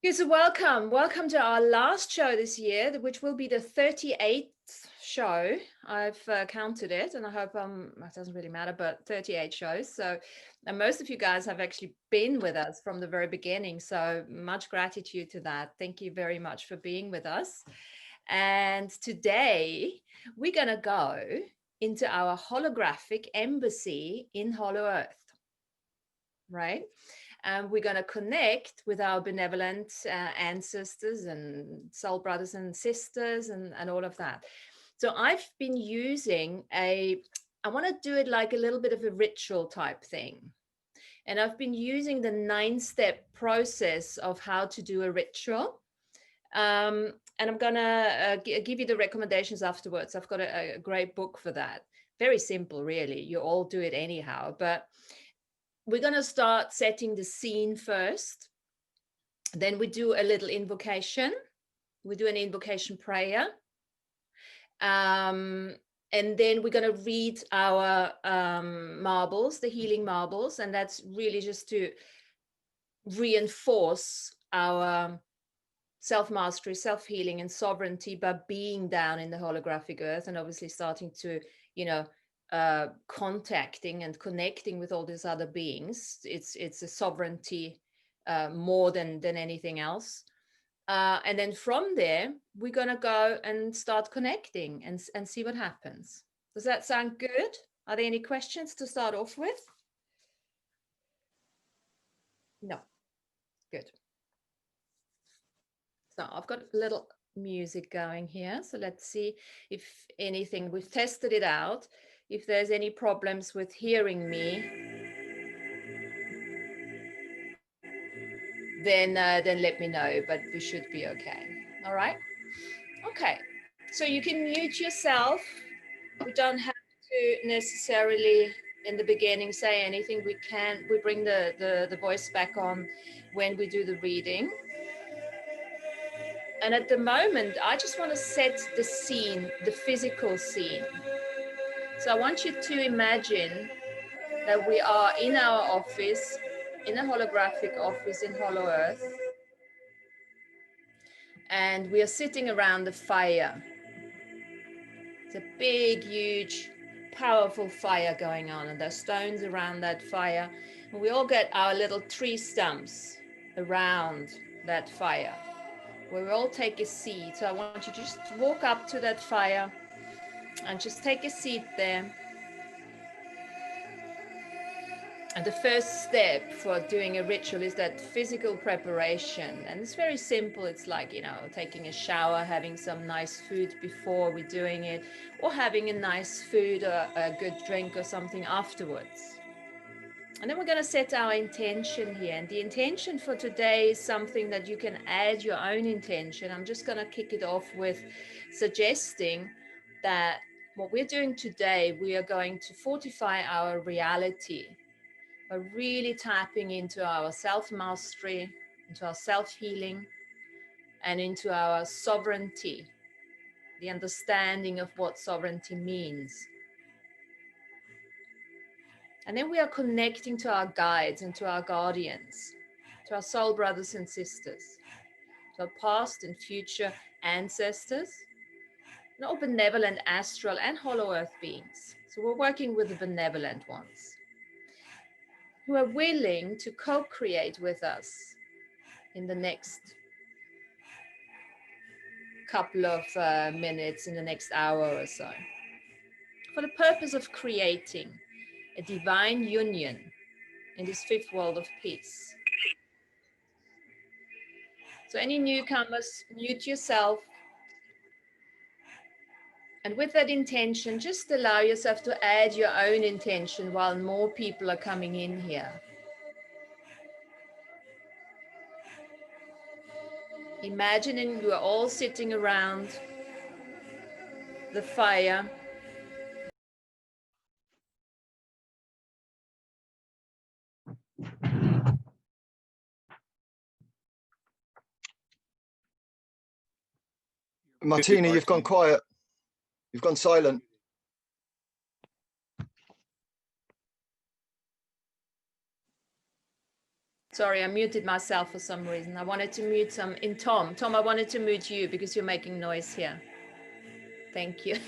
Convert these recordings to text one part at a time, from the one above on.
Okay, so welcome to our last show this year, which will be the 38th show. I've counted it, and I hope it doesn't really matter, but 38 shows. So, and most of you guys have actually been with us from the very beginning. So much gratitude to that. Thank you very much for being with us. And today we're gonna go into our holographic embassy in Hollow Earth, right? And we're going to connect with our benevolent ancestors and soul brothers and sisters and all of that. So I've been using I want to do it like a little bit of a ritual type thing. And I've been using the 9-step process of how to do a ritual. And I'm going to give you the recommendations afterwards. I've got a great book for that. Very simple, really. You all do it anyhow. But we're going to start setting the scene first. Then we do a little invocation. We do an invocation prayer. And then we're going to read our marbles, the healing marbles. And that's really just to reinforce our self-mastery, self-healing, and sovereignty by being down in the holographic earth and obviously starting to, contacting and connecting with all these other beings. It's a sovereignty more than anything else. And then from there, we're going to go and start connecting and see what happens. Does that sound good? Are there any questions to start off with? No. Good. So I've got a little music going here. So let's see if anything, we've tested it out. If there's any problems with hearing me, then let me know, but we should be okay. All right. Okay. So you can mute yourself. We don't have to necessarily in the beginning say anything. We bring the voice back on when we do the reading. And at the moment, I just want to set the scene, the physical scene. So I want you to imagine that we are in our office, in a holographic office in Hollow Earth. And we are sitting around the fire. It's a big, huge, powerful fire going on. And there's stones around that fire. And we all get our little tree stumps around that fire, where we all take a seat. So I want you to just walk up to that fire and just take a seat there. And the first step for doing a ritual is that physical preparation. And it's very simple. It's like, taking a shower, having some nice food before we're doing it, or having a nice food or a good drink or something afterwards. And then we're going to set our intention here. And the intention for today is something that you can add your own intention. I'm just going to kick it off with suggesting that what we're doing today, we are going to fortify our reality by really tapping into our self-mastery, into our self-healing, and into our sovereignty, the understanding of what sovereignty means. And then we are connecting to our guides and to our guardians, to our soul brothers and sisters, to our past and future ancestors, and all benevolent astral and hollow earth beings. So we're working with the benevolent ones who are willing to co-create with us in the next couple of minutes, in the next hour or so, for the purpose of creating a divine union in this fifth world of peace. So any newcomers, mute yourself. And with that intention, just allow yourself to add your own intention while more people are coming in here. Imagining you are all sitting around the fire. Martina, you've gone quiet. You've gone silent. Sorry, I muted myself for some reason. I wanted to mute some in Tom. Tom, I wanted to mute you because you're making noise here. Thank you.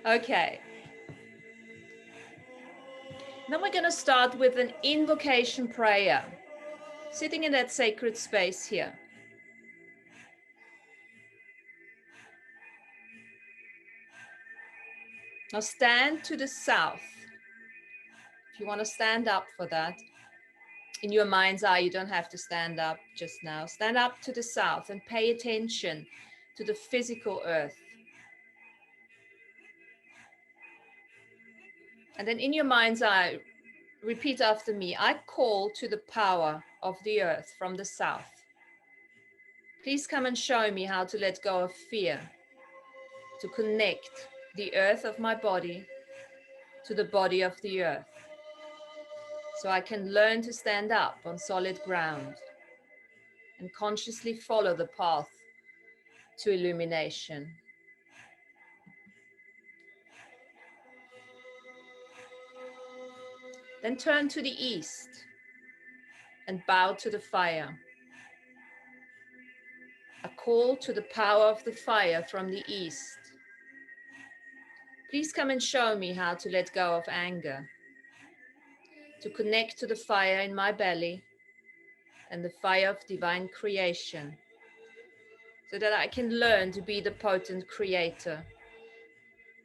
Okay. Then we're going to start with an invocation prayer. Sitting in that sacred space here. Now stand to the south. If you want to stand up for that, in your mind's eye, you don't have to stand up just now. Stand up to the south and pay attention to the physical earth. And then in your mind's eye, repeat after me. I call to the power of the earth from the south. Please come and show me how to let go of fear, to connect the earth of my body to the body of the earth, so I can learn to stand up on solid ground and consciously follow the path to illumination. Then turn to the east and bow to the fire. A call to the power of the fire from the east. Please come and show me how to let go of anger, to connect to the fire in my belly and the fire of divine creation, so that I can learn to be the potent creator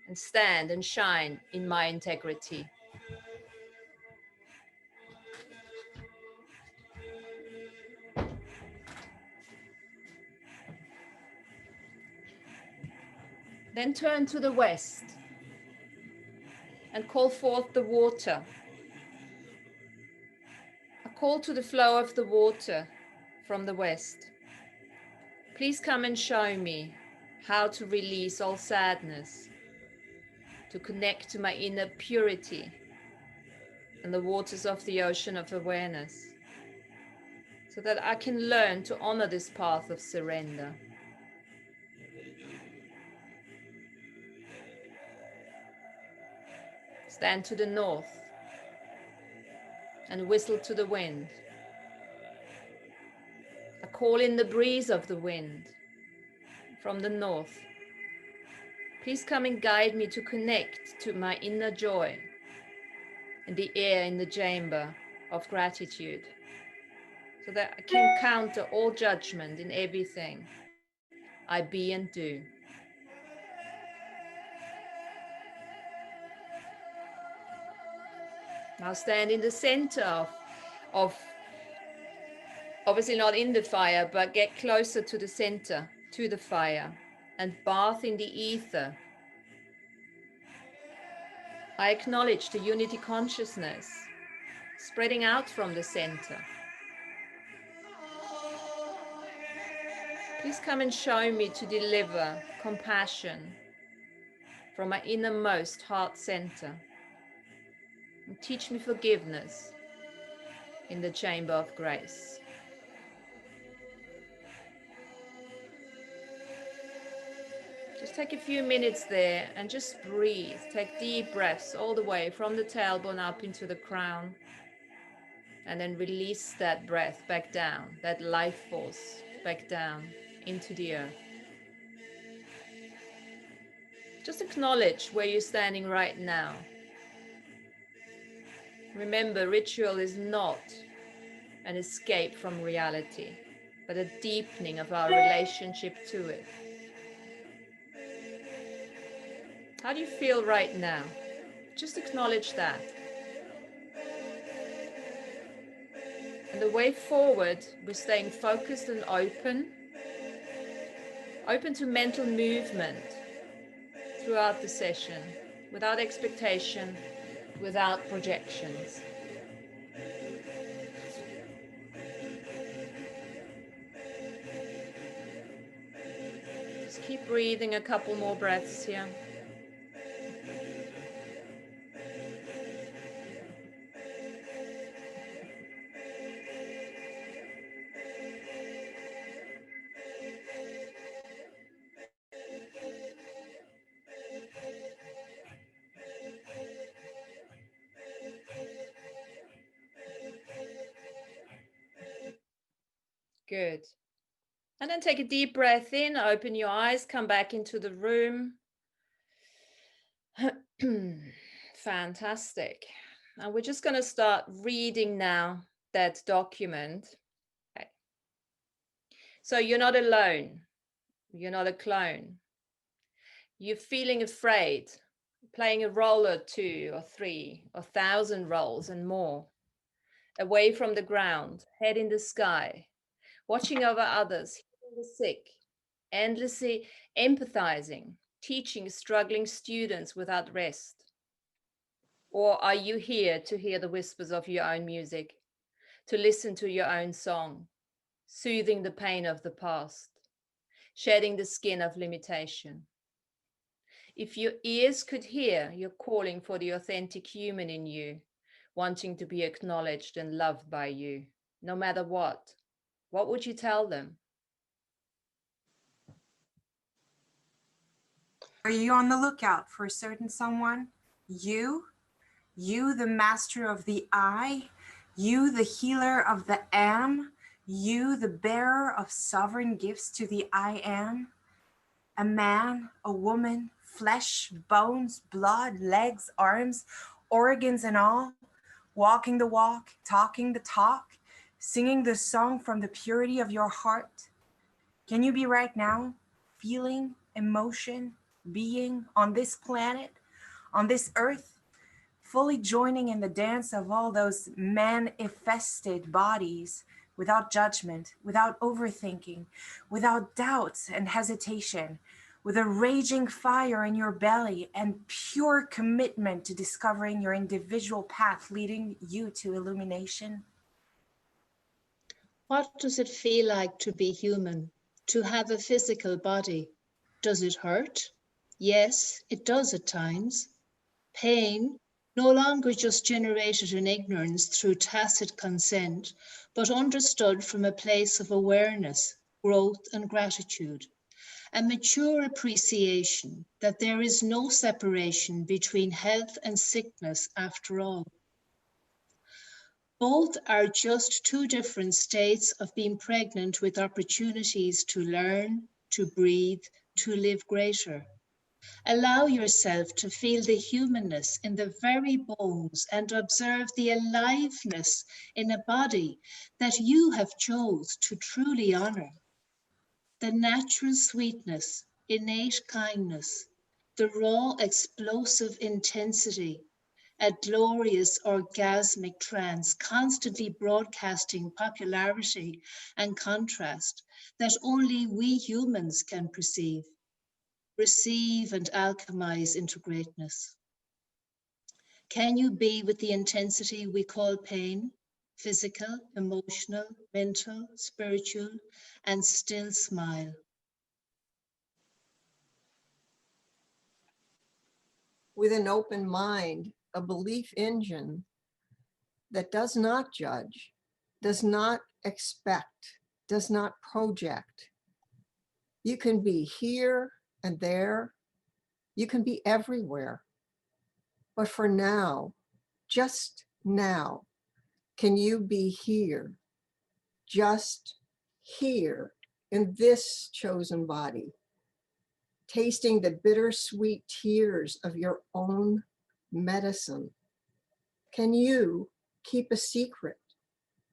and stand and shine in my integrity. Then turn to the west and call forth the water. A call to the flow of the water from the west. Please come and show me how to release all sadness, to connect to my inner purity and the waters of the ocean of awareness, so that I can learn to honor this path of surrender. Stand to the north and whistle to the wind. I call in the breeze of the wind from the north. Please come and guide me to connect to my inner joy and the air in the chamber of gratitude, so that I can counter all judgment in everything I be and do. Now stand in the center of obviously not in the fire, but get closer to the center, to the fire, and bath in the ether. I acknowledge the unity consciousness spreading out from the center. Please come and show me to deliver compassion from my innermost heart center. And teach me forgiveness in the chamber of grace. Just take a few minutes there and just breathe. Take deep breaths all the way from the tailbone up into the crown. And then release that breath back down, that life force back down into the earth. Just acknowledge where you're standing right now. Remember, ritual is not an escape from reality, but a deepening of our relationship to it. How do you feel right now? Just acknowledge that. And the way forward, we're staying focused and open to mental movement throughout the session, without expectation, without projections. Just keep breathing a couple more breaths here. Good. And then take a deep breath in, open your eyes, come back into the room. Fantastic. And we're just going to start reading now that document. Okay. So you're not alone. You're not a clone. You're feeling afraid, playing a role or 2 or 3 or 1,000 roles and more. Away from the ground, head in the sky, watching over others, healing the sick, endlessly empathizing, teaching struggling students without rest. Or are you here to hear the whispers of your own music, to listen to your own song, soothing the pain of the past, shedding the skin of limitation? If your ears could hear, you're calling for the authentic human in you, wanting to be acknowledged and loved by you, no matter what would you tell them? Are you on the lookout for a certain someone? You, the master of the I, you, the healer of the am, you, the bearer of sovereign gifts to the I am, a man, a woman, flesh, bones, blood, legs, arms, organs and all, walking the walk, talking the talk, singing the song from the purity of your heart. Can you be right now, feeling, emotion, being on this planet, on this earth, fully joining in the dance of all those manifested bodies without judgment, without overthinking, without doubts and hesitation, with a raging fire in your belly and pure commitment to discovering your individual path leading you to illumination? What does it feel like to be human, to have a physical body? Does it hurt? Yes, it does at times. Pain, no longer just generated in ignorance through tacit consent, but understood from a place of awareness, growth and gratitude. A mature appreciation that there is no separation between health and sickness after all. Both are just two different states of being pregnant with opportunities to learn, to breathe, to live greater. Allow yourself to feel the humanness in the very bones and observe the aliveness in a body that you have chose to truly honor. The natural sweetness, innate kindness, the raw explosive intensity, a glorious orgasmic trance constantly broadcasting popularity and contrast that only we humans can perceive, receive and alchemize into greatness. Can you be with the intensity we call pain, physical, emotional, mental, spiritual, and still smile? With an open mind, a belief engine that does not judge, does not expect, does not project. You can be here and there. You can be everywhere. But for now, just now, can you be here, just here in this chosen body, tasting the bittersweet tears of your own medicine? Can you keep a secret,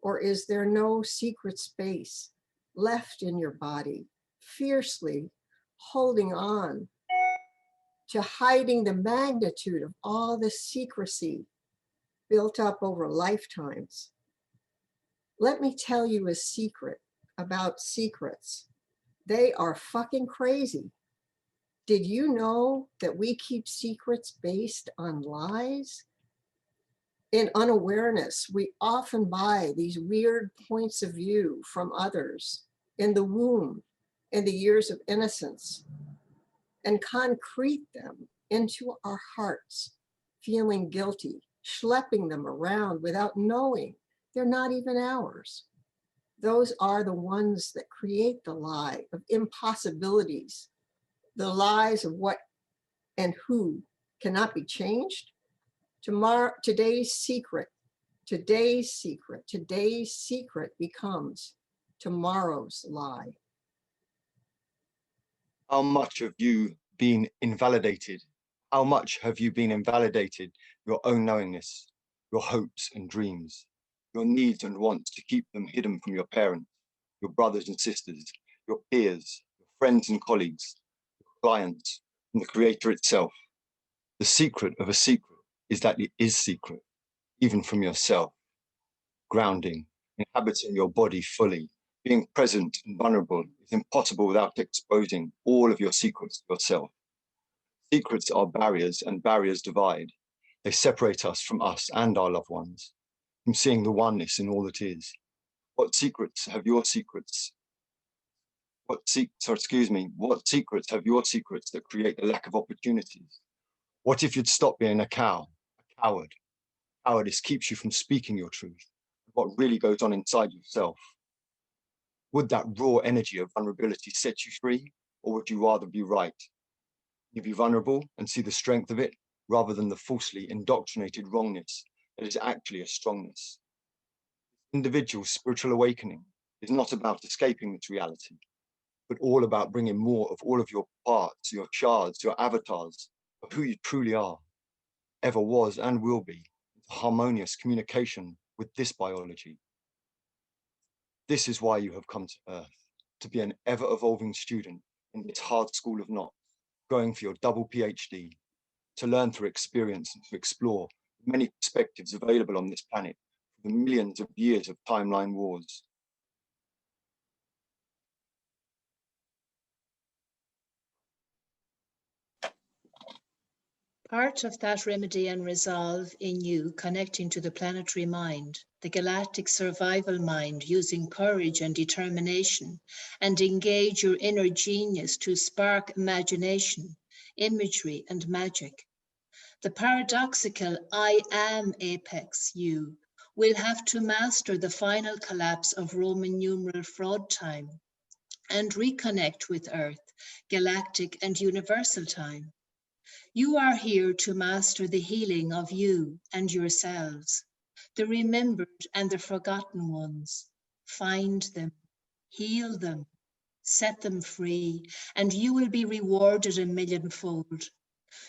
or is there no secret space left in your body, fiercely holding on to hiding the magnitude of all the secrecy built up over lifetimes? Let me tell you a secret about secrets. They are fucking crazy. Did you know that we keep secrets based on lies? In unawareness, we often buy these weird points of view from others in the womb, in the years of innocence, and concrete them into our hearts, feeling guilty, schlepping them around without knowing they're not even ours. Those are the ones that create the lie of impossibilities, the lies of what and who cannot be changed. Today's secret becomes tomorrow's lie. How much have you been invalidated? How much have you been invalidated? Your own knowingness, your hopes and dreams, your needs and wants to keep them hidden from your parents, your brothers and sisters, your peers, your friends and colleagues, your clients, and the creator itself. The secret of a secret is that it is secret, even from yourself. Grounding, inhabiting your body fully, being present and vulnerable is impossible without exposing all of your secrets to yourself. Secrets are barriers, and barriers divide. They separate us from us and our loved ones, from seeing the oneness in all that is. What secrets have your secrets? What secrets have your secrets that create the lack of opportunities? What if you'd stop being a coward? Cowardice keeps you from speaking your truth, what really goes on inside yourself. Would that raw energy of vulnerability set you free, or would you rather be right? You be vulnerable and see the strength of it, rather than the falsely indoctrinated wrongness that is actually a strongness. Individual spiritual awakening is not about escaping this reality, but all about bringing more of all of your parts, your shards, your avatars of who you truly are, ever was and will be, into harmonious communication with this biology. This is why you have come to Earth, to be an ever-evolving student in this hard school of knots, going for your double PhD, to learn through experience and to explore the many perspectives available on this planet for the millions of years of timeline wars. Part of that remedy and resolve in you connecting to the planetary mind, the galactic survival mind, using courage and determination, and engage your inner genius to spark imagination, imagery, and magic. The paradoxical I am apex you will have to master the final collapse of Roman numeral fraud time and reconnect with Earth, galactic and universal time. You are here to master the healing of you and yourselves, the remembered and the forgotten ones. Find them, heal them, set them free, and you will be rewarded a millionfold.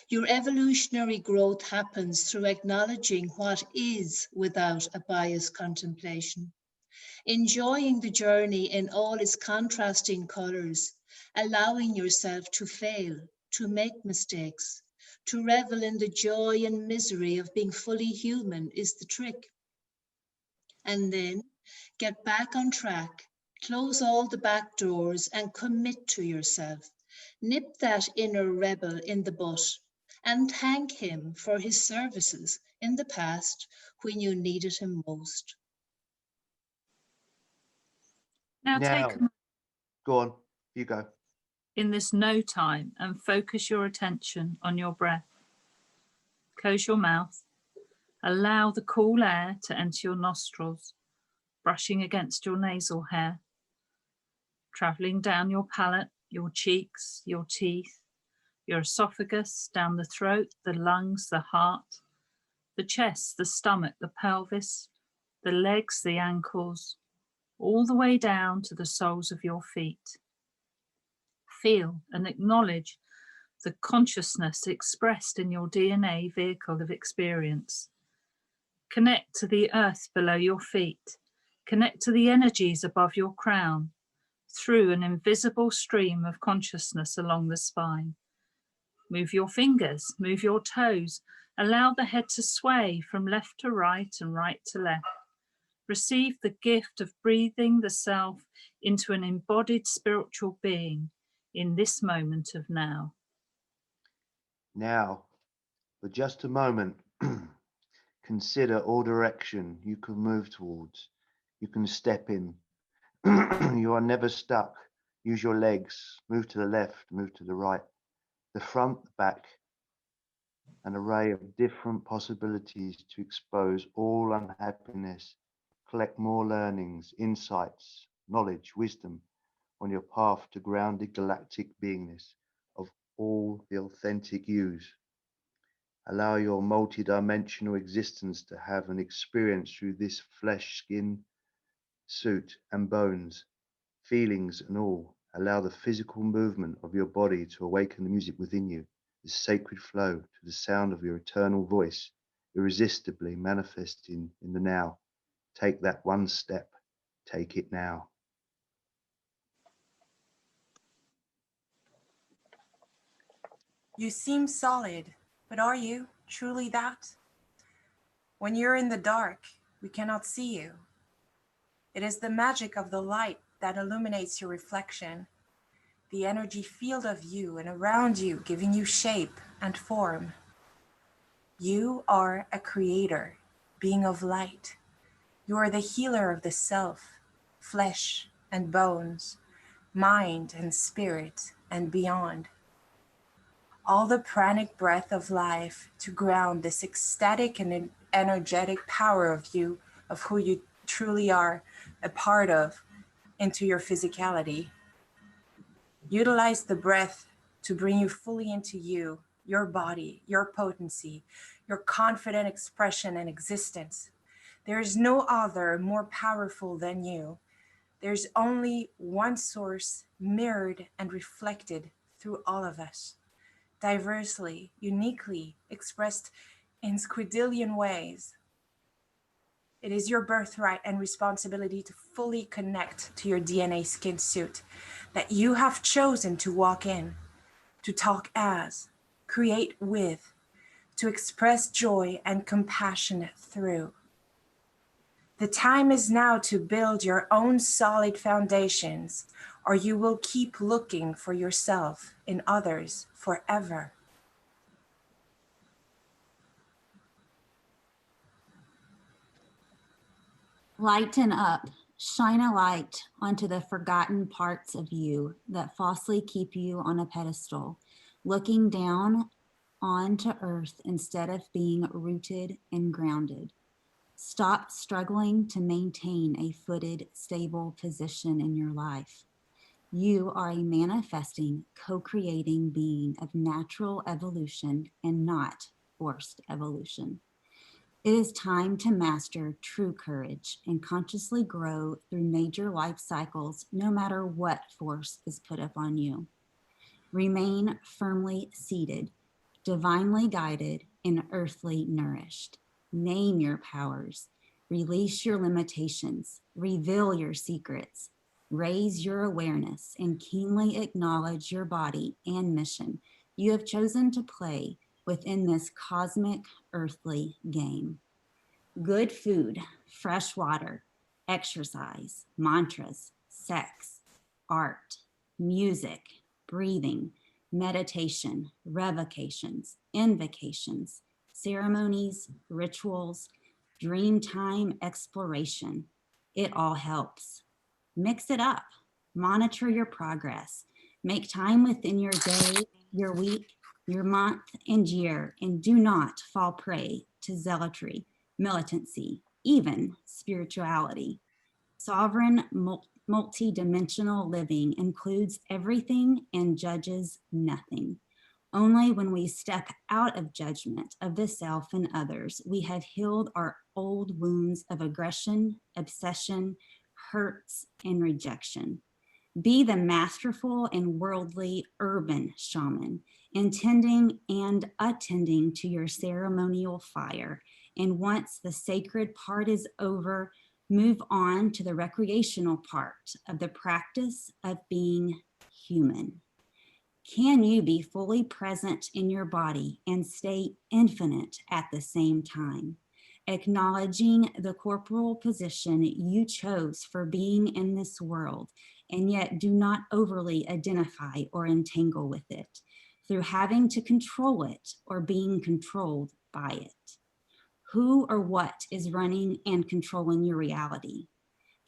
Your evolutionary growth happens through acknowledging what is without a biased contemplation, enjoying the journey in all its contrasting colors, allowing yourself to fail, to make mistakes, to revel in the joy and misery of being fully human is the trick. And then get back on track, close all the back doors and commit to yourself. Nip that inner rebel in the butt and thank him for his services in the past when you needed him most. Now Now, take go on, you go. in this no time and focus your attention on your breath. Close your mouth. Allow the cool air to enter your nostrils, brushing against your nasal hair, traveling down your palate, your cheeks, your teeth, your esophagus, down the throat, the lungs, the heart, the chest, the stomach, the pelvis, the legs, the ankles, all the way down to the soles of your feet. Feel and acknowledge the consciousness expressed in your DNA vehicle of experience. Connect to the earth below your feet. Connect to the energies above your crown, through an invisible stream of consciousness along the spine. Move your fingers, move your toes. Allow the head to sway from left to right and right to left. Receive the gift of breathing the self into an embodied spiritual being in this moment of now. Now, for just a moment, consider all direction you can move towards. You can step in. You are never stuck. Use your legs. Move to the left, move to the right, the front, the back. An array of different possibilities to expose all unhappiness, collect more learnings, insights, knowledge, wisdom on your path to grounded galactic beingness of all the authentic yous. Allow your multi-dimensional existence to have an experience through this flesh, skin, suit, and bones feelings and all. Allow the physical movement of your body to awaken the music within you, the sacred flow to the sound of your eternal voice, irresistibly manifesting in the now. Take that one step, take it now. You seem solid, but are you truly that? When you're in the dark, we cannot see you. It is the magic of the light that illuminates your reflection, the energy field of you and around you, giving you shape and form. You are a creator, being of light. You are the healer of the self, flesh and bones, mind and spirit and beyond. All the pranic breath of life to ground this ecstatic and energetic power of you, of who you truly are a part of, into your physicality. Utilize the breath to bring you fully into you, your body, your potency, your confident expression and existence. There is no other more powerful than you. There's only one source mirrored and reflected through all of us, diversely, uniquely expressed in squidillion ways. It is your birthright and responsibility to fully connect to your DNA skin suit that you have chosen to walk in, to talk as, create with, to express joy and compassion through. The time is now to build your own solid foundations, or you will keep looking for yourself in others forever. Lighten up, shine a light onto the forgotten parts of you that falsely keep you on a pedestal, looking down onto earth instead of being rooted and grounded. Stop struggling to maintain a footed, stable position in your life. You are a manifesting, co-creating being of natural evolution and not forced evolution. It is time to master true courage and consciously grow through major life cycles, no matter what force is put upon you. Remain firmly seated, divinely guided, and earthly nourished. Name your powers, release your limitations, reveal your secrets, raise your awareness, and keenly acknowledge your body and mission you have chosen to play within this cosmic earthly game. Good food, fresh water, exercise, mantras, sex, art, music, breathing, meditation, revocations, invocations, ceremonies, rituals, dream time exploration. It all helps. Mix it up. Monitor your progress. Make time within your day, your week, your month, and year, and do not fall prey to zealotry, militancy, even spirituality. Sovereign, multi-dimensional living includes everything and judges nothing. Only when we step out of judgment of the self and others, we have healed our old wounds of aggression, obsession, hurts, and rejection. Be the masterful and worldly urban shaman, intending and attending to your ceremonial fire. And once the sacred part is over, move on to the recreational part of the practice of being human. Can you be fully present in your body and stay infinite at the same time? Acknowledging the corporal position you chose for being in this world, and yet do not overly identify or entangle with it through having to control it or being controlled by it. Who or what is running and controlling your reality?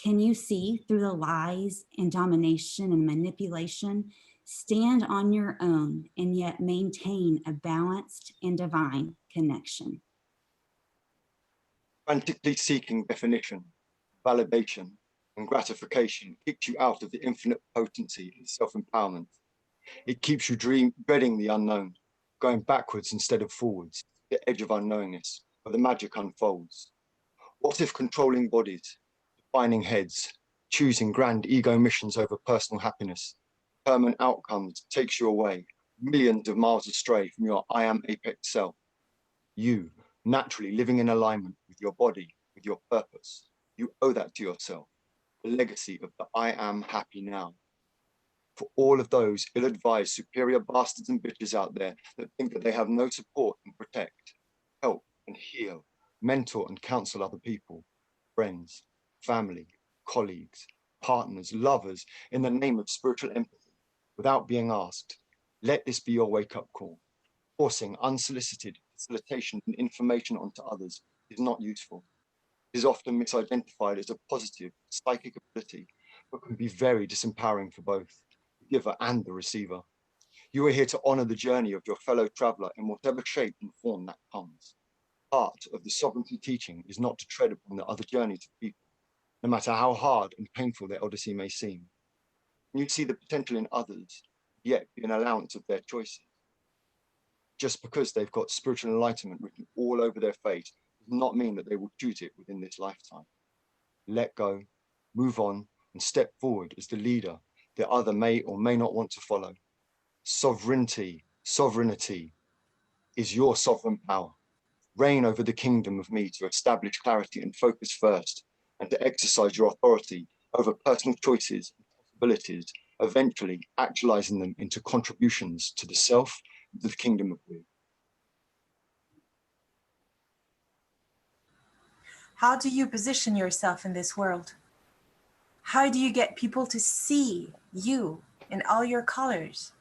Can you see through the lies and domination and manipulation? Stand on your own and yet maintain a balanced and divine connection. Frantically seeking definition, validation, and gratification kicks you out of the infinite potency and self-empowerment. It keeps you dreading the unknown, going backwards instead of forwards, the edge of unknowingness, where the magic unfolds. What if controlling bodies, defining heads, choosing grand ego missions over personal happiness. Permanent outcomes takes you away, millions of miles astray from your I am apex self. You, naturally living in alignment with your body, with your purpose. You owe that to yourself, the legacy of the I am happy now. For all of those ill-advised superior bastards and bitches out there that think that they have no support and protect, help and heal, mentor and counsel other people, friends, family, colleagues, partners, lovers, in the name of spiritual empathy, without being asked, let this be your wake-up call. Forcing unsolicited facilitation and information onto others is not useful. It is often misidentified as a positive psychic ability, but can be very disempowering for both the giver and the receiver. You are here to honor the journey of your fellow traveler in whatever shape and form that comes. Part of the sovereignty teaching is not to tread upon the other journeys of people, no matter how hard and painful their odyssey may seem. You see the potential in others, yet be an allowance of their choices. Just because they've got spiritual enlightenment written all over their face does not mean that they will choose it within this lifetime. Let go, move on, and step forward as the leader the other may or may not want to follow. Sovereignty is your sovereign power. Reign over the kingdom of me to establish clarity and focus first, and to exercise your authority over personal choices and possibilities, eventually actualizing them into contributions to the self and to the kingdom of we. How do you position yourself in this world? How do you get people to see you in all your colors?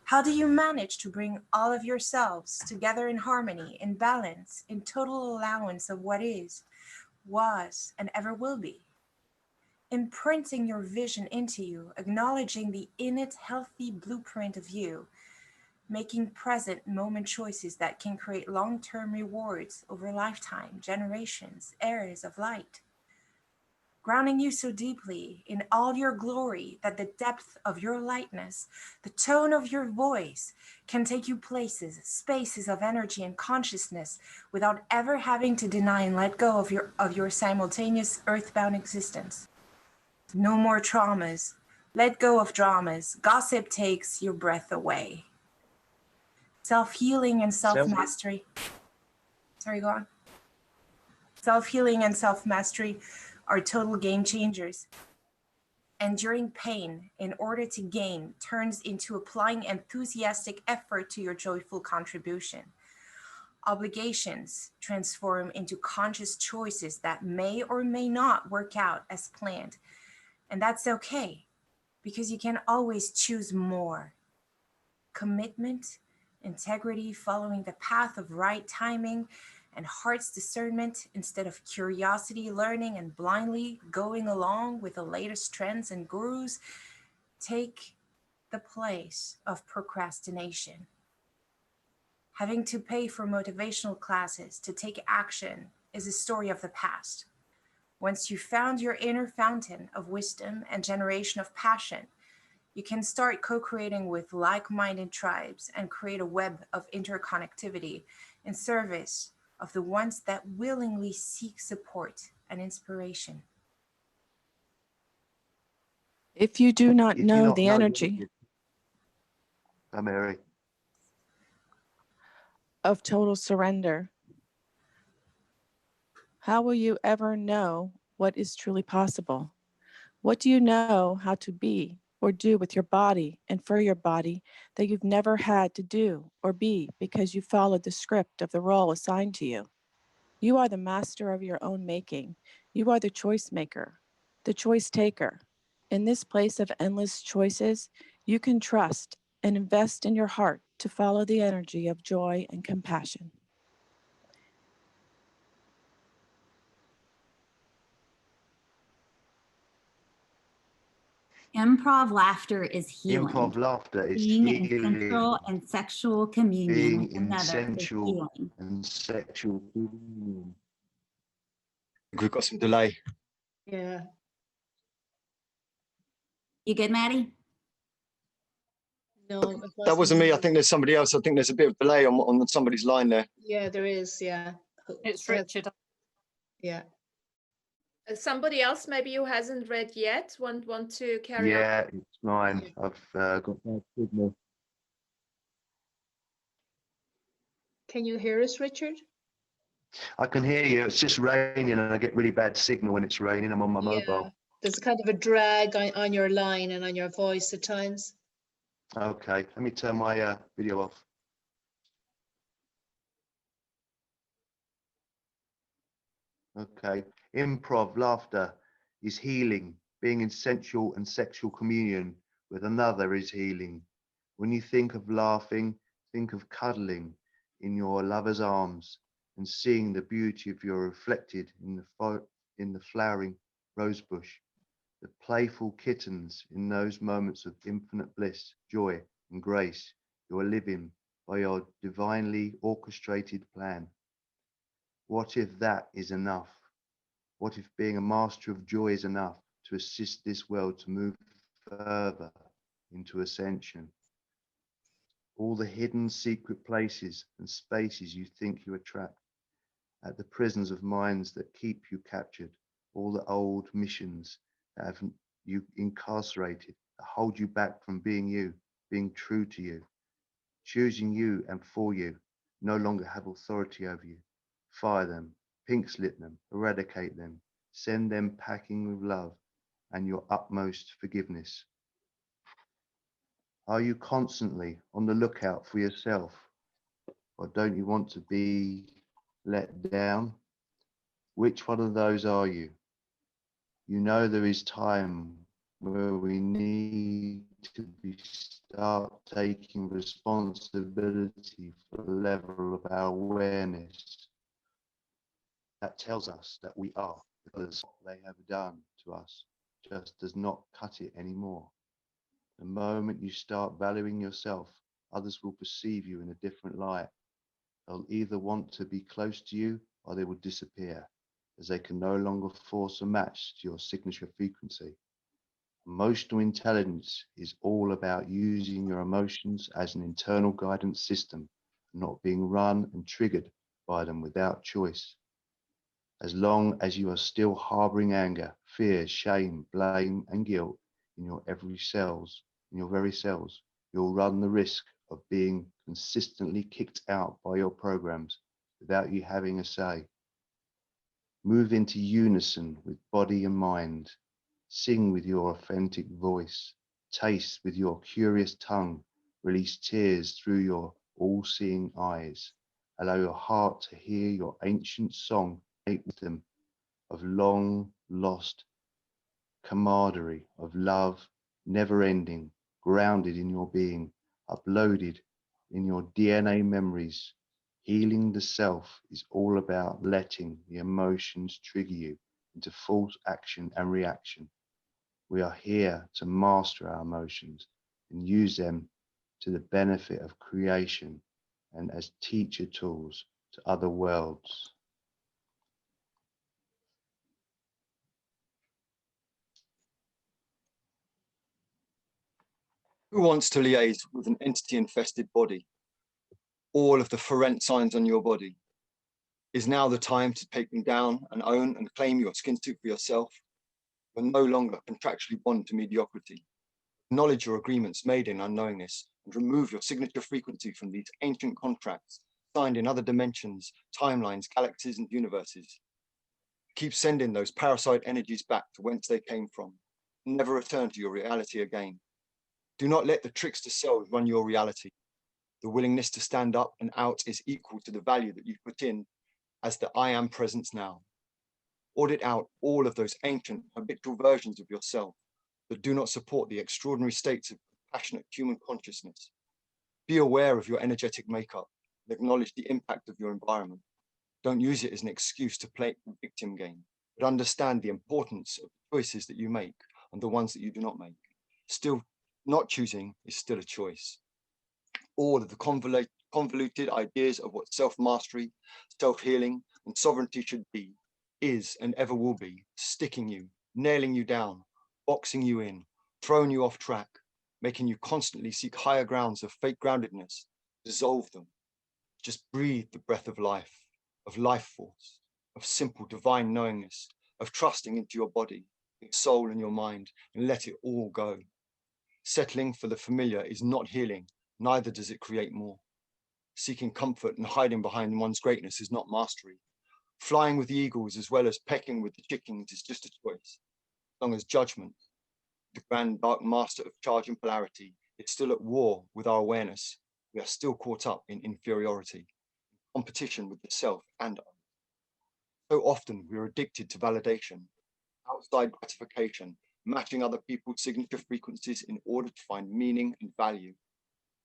How do you manage to bring all of yourselves together in harmony, in balance, in total allowance of what is, was, and ever will be? Imprinting your vision into you, acknowledging the innate healthy blueprint of you, making present moment choices that can create long-term rewards over lifetime, generations, eras of light. Grounding you so deeply in all your glory that the depth of your lightness, the tone of your voice can take you places, spaces of energy and consciousness without ever having to deny and let go of your simultaneous earthbound existence. No more traumas. Let go of dramas. Gossip takes your breath away. Self-healing and self-mastery. Sorry, go on. Self-healing and self-mastery are total game changers. Enduring pain in order to gain turns into applying enthusiastic effort to your joyful contribution. Obligations transform into conscious choices that may or may not work out as planned. And that's okay, because you can always choose more. Commitment, integrity, following the path of right timing, and heart's discernment instead of curiosity, learning, and blindly going along with the latest trends and gurus take the place of procrastination. Having to pay for motivational classes to take action is a story of the past. Once you found your inner fountain of wisdom and generation of passion, you can start co-creating with like-minded tribes and create a web of interconnectivity in service of the ones that willingly seek support and inspiration. If you do not know the energy Mary, of total surrender, how will you ever know what is truly possible? What do you know how to be or do with your body and for your body that you've never had to do or be because you followed the script of the role assigned to you? You are the master of your own making. You are the choice maker, the choice taker. In this place of endless choices, you can trust and invest in your heart to follow the energy of joy and compassion. Improv laughter is healing. improv laughter is Being in healing. sensual and sexual communion Being with in another is sensual healing. and sexual union. We've got some delay. Yeah. You good, Maddie? No, That wasn't me. I think there's somebody else. I think there's a bit of delay on somebody's line there. Yeah, there is. Yeah. It's Richard. Yeah. Somebody else maybe who hasn't read yet want to carry on? Yeah, it's mine. I've got bad signal. Can you hear us, Richard? I can hear you. It's just raining and I get really bad signal when it's raining. I'm on my mobile. There's kind of a drag on your line and on your voice at times. Okay, let me turn my video off. Okay, improv laughter is healing. Being in sensual and sexual communion with another is healing. When you think of laughing, think of cuddling in your lover's arms and seeing the beauty of your reflected in the flowering rosebush. The playful kittens in those moments of infinite bliss, joy, and grace you are living by your divinely orchestrated plan. What if that is enough? What if being a master of joy is enough to assist this world to move further into ascension? All the hidden secret places and spaces you think you attract, at the prisons of minds that keep you captured, all the old missions that have you incarcerated, that hold you back from being you, being true to you, choosing you and for you, no longer have authority over you. Fire them, pink slip them, eradicate them, send them packing with love and your utmost forgiveness. Are you constantly on the lookout for yourself, or don't you want to be let down? Which one of those are you? You know there is time where we need to start taking responsibility for the level of our awareness. That tells us that we are, because what they have done to us just does not cut it anymore. The moment you start valuing yourself, others will perceive you in a different light. They'll either want to be close to you or they will disappear, as they can no longer force a match to your signature frequency. Emotional intelligence is all about using your emotions as an internal guidance system, not being run and triggered by them without choice. As long as you are still harboring anger, fear, shame, blame, and guilt in your very cells, you'll run the risk of being consistently kicked out by your programs without you having a say. Move into unison with body and mind. Sing with your authentic voice. Taste with your curious tongue. Release tears through your all-seeing eyes. Allow your heart to hear your ancient song, wisdom of long lost camaraderie, of love, never ending, grounded in your being, uploaded in your DNA memories. Healing the self is all about letting the emotions trigger you into false action and reaction. We are here to master our emotions and use them to the benefit of creation and as teacher tools to other worlds. Who wants to liaise with an entity-infested body? All of the ferent signs on your body. Is now the time to take them down and own and claim your skin suit for yourself? You're no longer contractually bond to mediocrity. Acknowledge your agreements made in unknowingness and remove your signature frequency from these ancient contracts signed in other dimensions, timelines, galaxies, and universes. Keep sending those parasite energies back to whence they came from. Never return to your reality again. Do not let the trickster cells run your reality. The willingness to stand up and out is equal to the value that you put in as the I am presence now. Audit out all of those ancient habitual versions of yourself that do not support the extraordinary states of compassionate human consciousness. Be aware of your energetic makeup and acknowledge the impact of your environment. Don't use it as an excuse to play the victim game, but understand the importance of the choices that you make and the ones that you do not make. Still, not choosing is still a choice. All of the convoluted ideas of what self-mastery, self-healing, and sovereignty should be, is and ever will be, sticking you, nailing you down, boxing you in, throwing you off track, making you constantly seek higher grounds of fake groundedness. Dissolve them. Just breathe the breath of life force, of simple divine knowingness of trusting into your body, your soul and your mind, and let it all go. Settling for the familiar is not healing, neither does it create more. Seeking comfort and hiding behind one's greatness is not mastery. Flying with the eagles as well as pecking with the chickens is just a choice. As long as judgment, the grand dark master of charge and polarity, is still at war with our awareness, we are still caught up in inferiority, competition with the self and others. So often we are addicted to validation, outside gratification, matching other people's signature frequencies in order to find meaning and value.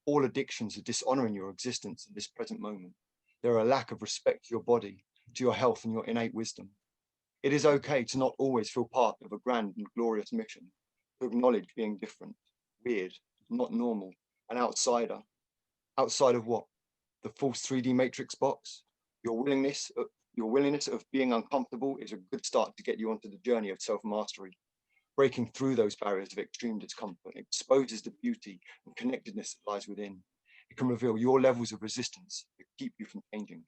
All addictions are dishonoring your existence in this present moment. There are a lack of respect to your body, to your health and your innate wisdom. It is okay to not always feel part of a grand and glorious mission, to acknowledge being different, weird, not normal, an outsider. Outside of what? The false 3D matrix box? Your willingness of being uncomfortable is a good start to get you onto the journey of self-mastery. Breaking through those barriers of extreme discomfort exposes the beauty and connectedness that lies within. It can reveal your levels of resistance that keep you from changing.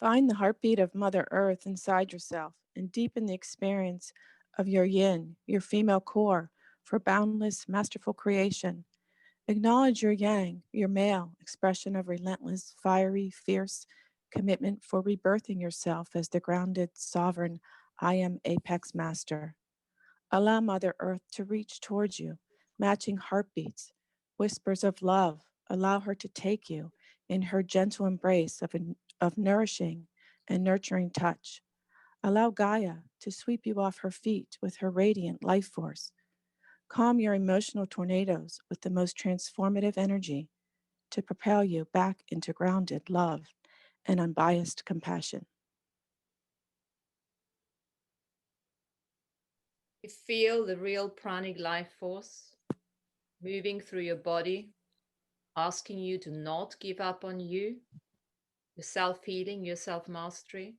Find the heartbeat of Mother Earth inside yourself and deepen the experience of your yin, your female core, for boundless, masterful creation. Acknowledge your yang, your male, expression of relentless, fiery, fierce commitment for rebirthing yourself as the grounded, sovereign, I am apex master. Allow Mother Earth to reach towards you, matching heartbeats, whispers of love. Allow her to take you in her gentle embrace of nourishing and nurturing touch. Allow Gaia to sweep you off her feet with her radiant life force. Calm your emotional tornadoes with the most transformative energy to propel you back into grounded love and unbiased compassion. You feel the real pranic life force moving through your body, asking you to not give up on you, your self-healing, your self-mastery.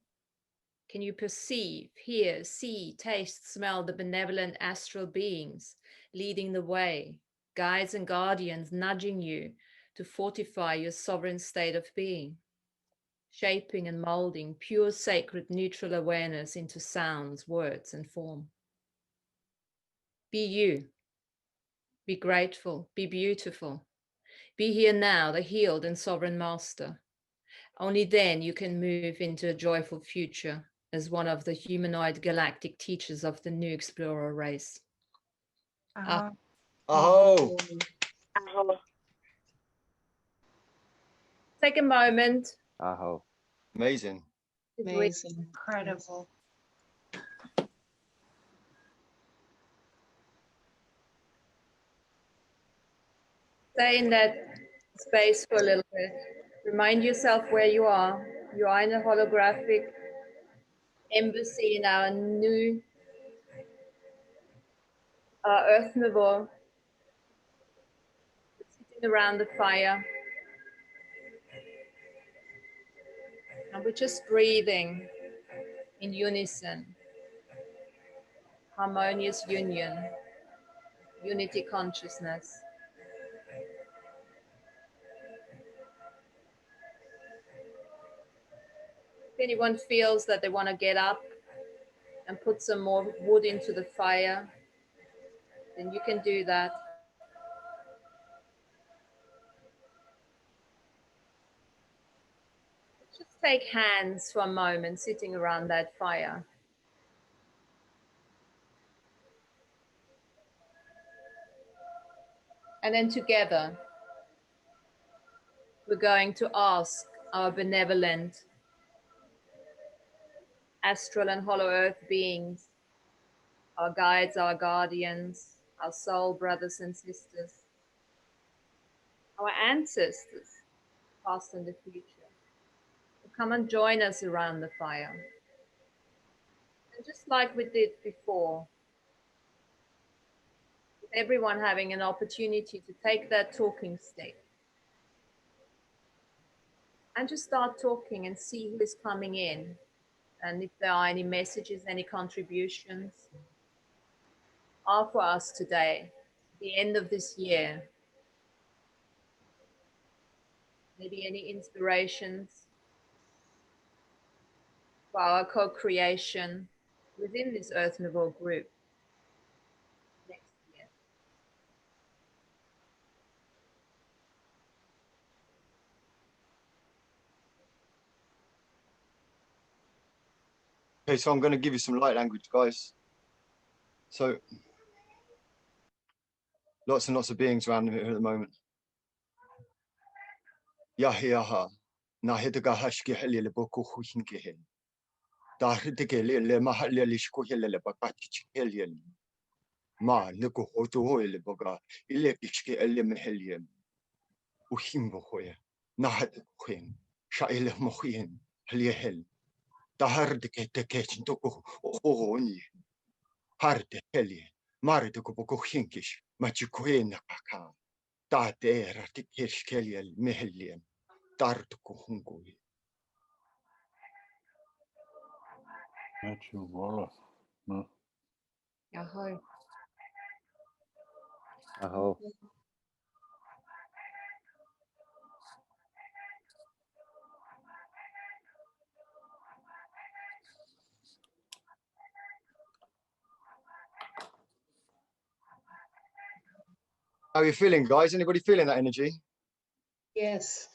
Can you perceive, hear, see, taste, smell the benevolent astral beings leading the way, guides and guardians nudging you to fortify your sovereign state of being, shaping and molding pure, sacred, neutral awareness into sounds, words, and form? Be you. Be grateful. Be beautiful. Be here now, the healed and sovereign master. Only then you can move into a joyful future as one of the humanoid galactic teachers of the new explorer race. Oh, Take a moment. Aho. amazing. Amazing. Incredible. Stay in that space for a little bit. Remind yourself where you are. You are in a holographic embassy in our new Earth Nouveau. Sitting around the fire. And we're just breathing in unison. Harmonious union. Unity consciousness. If anyone feels that they want to get up and put some more wood into the fire, then you can do that. Just take hands for a moment sitting around that fire. And then together, we're going to ask our benevolent astral and hollow earth beings, our guides, our guardians, our soul brothers and sisters, our ancestors, past and the future, to come and join us around the fire. And just like we did before, with everyone having an opportunity to take that talking stick and just start talking and see who is coming in. And if there are any messages, any contributions are for us today, the end of this year. Maybe any inspirations for our co-creation within this Earth Nouveau group next year. Okay, so I'm going to give you some light language, guys. So lots and lots of beings around here at the moment. Yahiyaha, Nahidagahashki Helile Boko Huhinke. Dahidike Mahalishko Bakach Helian. Ma Nico Hotoil Boga, Elekishke Elim Helium. Uhimbohoya, Nahat Queen, Shail Mohin, Heliel. Dahardike Tekech Toko, Ohoni. Harte Helie, Marituko Boko Hinkish, Machuquena Kaka. Date Ratikesh Keliel Mehelium. Dartuko Hungui. Natural Wolof. No. Ahoy. Aho. How are you feeling, guys? Anybody feeling that energy? Yes,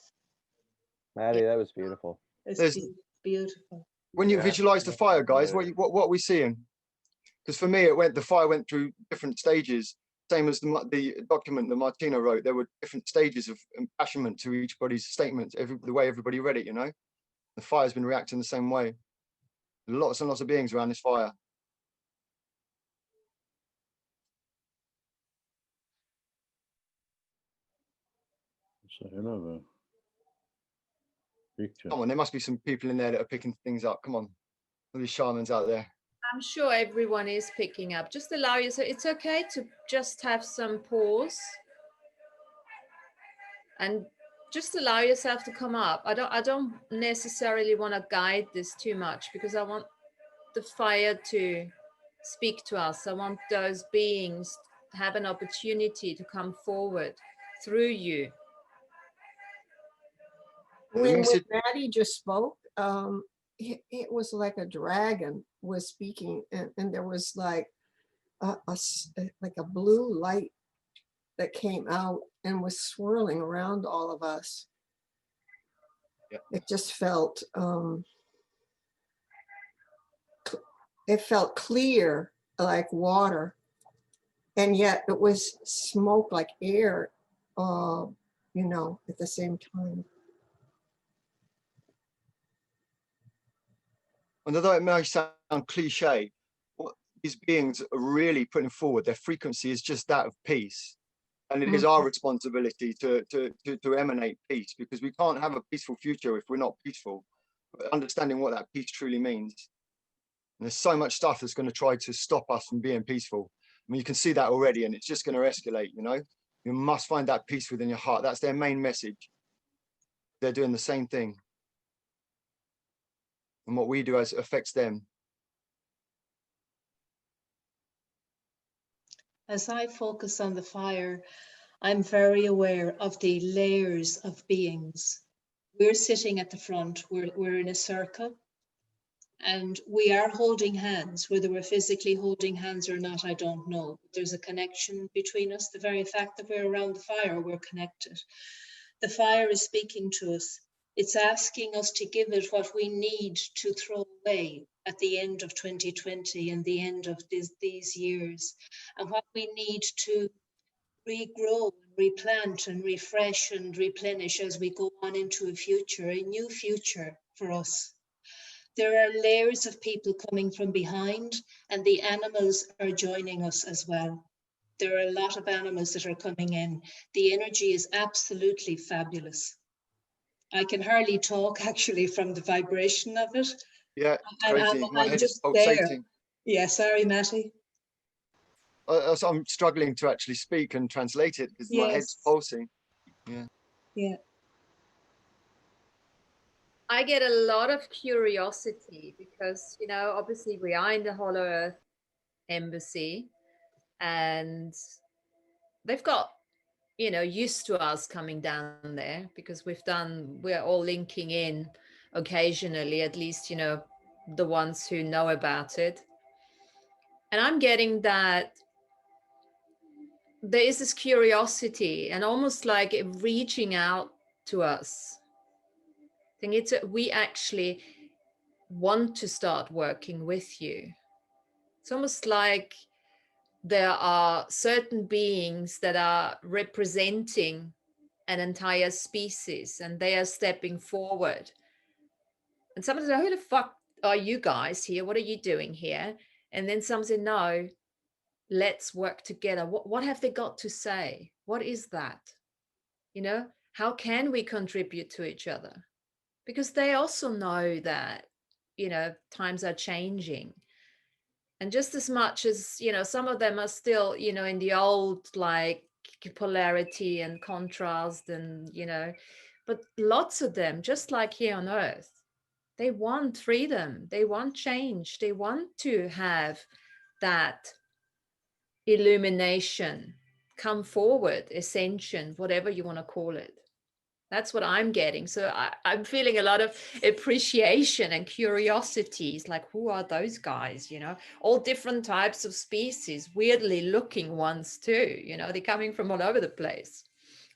Maddie, that was beautiful. it's beautiful. When you Yeah. visualize the fire, guys, Yeah. what are we seeing? Because for me, the fire went through different stages. Same as the document that Martina wrote, there were different stages of impassionment to each body's statements, the way everybody read it, you know? The fire's been reacting the same way. Lots and lots of beings around this fire. It's a hell of a picture. Come on, there must be some people in there that are picking things up. Come on, all these shamans out there. I'm sure everyone is picking up. Just allow yourself, it's okay to just have some pause and just allow yourself to come up. I don't necessarily want to guide this too much because I want the fire to speak to us. I want those beings to have an opportunity to come forward through you. When Maddie just spoke, it was like a dragon was speaking, and there was like a blue light that came out and was swirling around all of us. Yep. It just felt it felt clear like water, and yet it was smoke like air, you know, at the same time. And although it may sound cliche, what these beings are really putting forward, their frequency is just that of peace. And it is our responsibility to emanate peace, because we can't have a peaceful future if we're not peaceful. But understanding what that peace truly means. And there's so much stuff that's going to try to stop us from being peaceful. I mean, you can see that already, and it's just going to escalate, you know? You must find that peace within your heart. That's their main message. They're doing the same thing. And what we do as affects them. As I focus on the fire, I'm very aware of the layers of beings. We're sitting at the front, we're in a circle, and we are holding hands. Whether we're physically holding hands or not, I don't know. There's a connection between us. The very fact that we're around the fire, we're connected. The fire is speaking to us. It's asking us to give it what we need to throw away at the end of 2020 and the end of these years, and what we need to regrow, replant and refresh and replenish as we go on into a future, a new future for us. There are layers of people coming from behind, and the animals are joining us as well. There are a lot of animals that are coming in. The energy is absolutely fabulous. I can hardly talk actually from the vibration of it. Yeah, crazy. My head is pulsating. Yeah, sorry, Matty. So I'm struggling to actually speak and translate it because my head's pulsing. Yeah. Yeah. I get a lot of curiosity because, you know, obviously we are in the Hollow Earth Embassy and they've got, you know, used to us coming down there because we're all linking in occasionally, at least, you know, the ones who know about it. And I'm getting that there is this curiosity and almost like it reaching out to us. I think we actually want to start working with you. It's almost like there are certain beings that are representing an entire species and they are stepping forward. And someone says, who the fuck are you guys here? What are you doing here? And then someone said, no, let's work together. What have they got to say? What is that? You know, how can we contribute to each other? Because they also know that, you know, times are changing. And just as much as, you know, some of them are still, you know, in the old like polarity and contrast and, you know, but lots of them, just like here on Earth, they want freedom, they want change, they want to have that illumination, come forward, ascension, whatever you want to call it. That's what I'm getting. So I'm feeling a lot of appreciation and curiosity. It's like, who are those guys? You know, all different types of species, weirdly looking ones too. You know, they're coming from all over the place,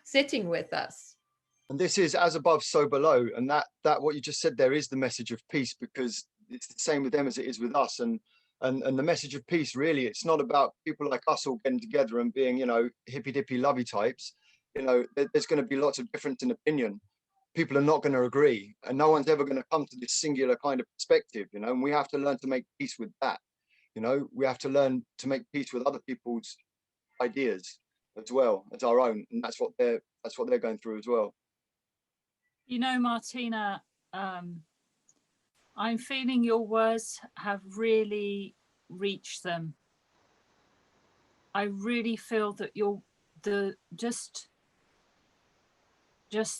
sitting with us. And this is as above, so below. And that what you just said there is the message of peace, because it's the same with them as it is with us. And the message of peace, really, it's not about people like us all getting together and being, you know, hippy dippy lovey types. You know, there's going to be lots of difference in opinion. People are not going to agree, and no one's ever going to come to this singular kind of perspective, you know, and we have to learn to make peace with that. You know, we have to learn to make peace with other people's ideas as well as our own. And that's what they're going through as well. You know, Martina, I'm feeling your words have really reached them. I really feel that just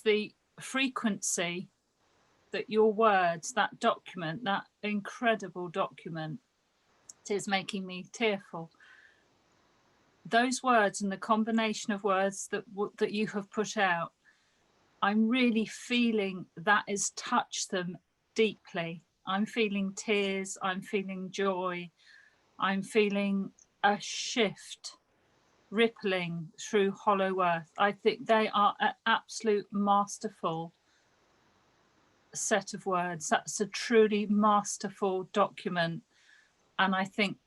the frequency that your words, that document, that incredible document, is making me tearful. Those words and the combination of words that you have put out, I'm really feeling that has touched them deeply. I'm feeling tears, I'm feeling joy, I'm feeling a shift rippling through Hollow Earth. I think they are an absolute masterful set of words. That's a truly masterful document. And I think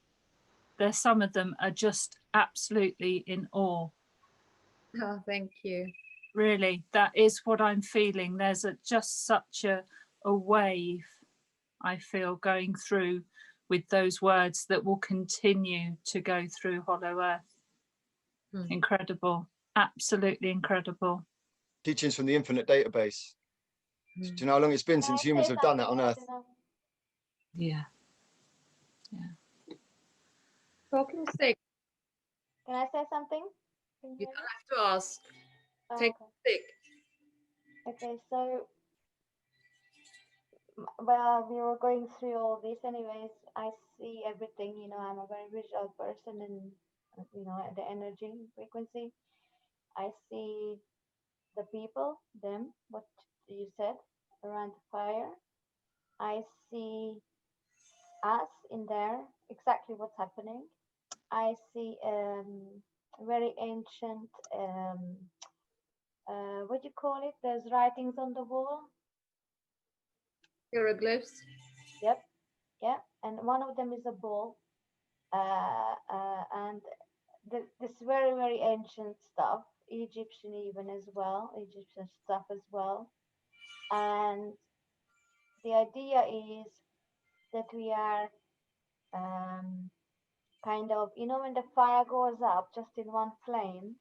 there's some of them are just absolutely in awe. Oh, thank you. Really, that is what I'm feeling. There's just such a wave I feel going through with those words that will continue to go through Hollow Earth. Incredible, absolutely incredible. Teachings from the infinite database. Do you know how long it's been since humans have done that on Earth? Yeah. Talking stick. Can I say something? You don't have to ask. Take okay. the stick. Okay, so while we were going through all this, anyways, I see everything. You know, I'm a very visual person, and you know, the energy frequency. I see the people, them, what you said around the fire. I see us in there, exactly what's happening. I see very ancient, what do you call it? There's writings on the wall. Hieroglyphs. Yep, yeah, and one of them is a bull, and this very, very ancient stuff, Egyptian even as well, Egyptian stuff as well. And the idea is that we are kind of, you know, when the fire goes up just in one flame,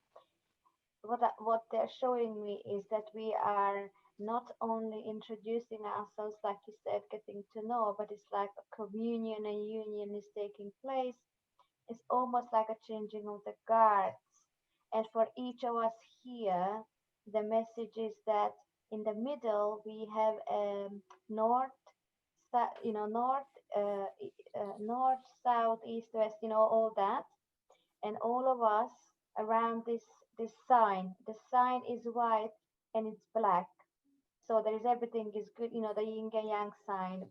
what they're showing me is that we are not only introducing ourselves, like you said, getting to know, but it's like a communion and union is taking place. It's almost like a changing of the guards. And for each of us here, the message is that in the middle we have north, you know, north, south, east, west, you know, all that, and all of us around this sign. The sign is white and it's black, so there is everything is good, you know, the yin and yang sign.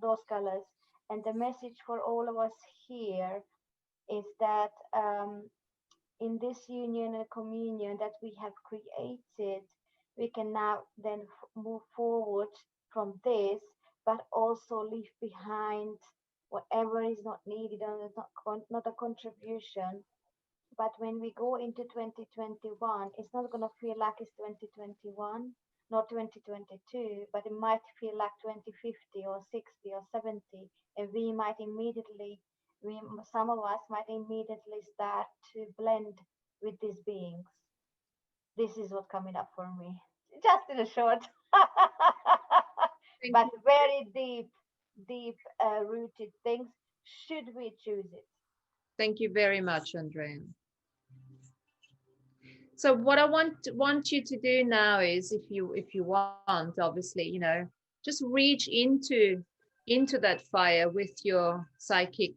those colors. And the message for all of us here is that in this union and communion that we have created, we can now then move forward from this, but also leave behind whatever is not needed and is not a contribution. But when we go into 2021, it's not going to feel like it's 2021, not 2022, but it might feel like 2050 or 60 or 70. And we might immediately, some of us might immediately start to blend with these beings. This is what's coming up for me. Just in a short, but very deep rooted things, should we choose it. Thank you very much, Andrea. So what I want you to do now is, if you want, obviously, you know, just reach into that fire with your psychic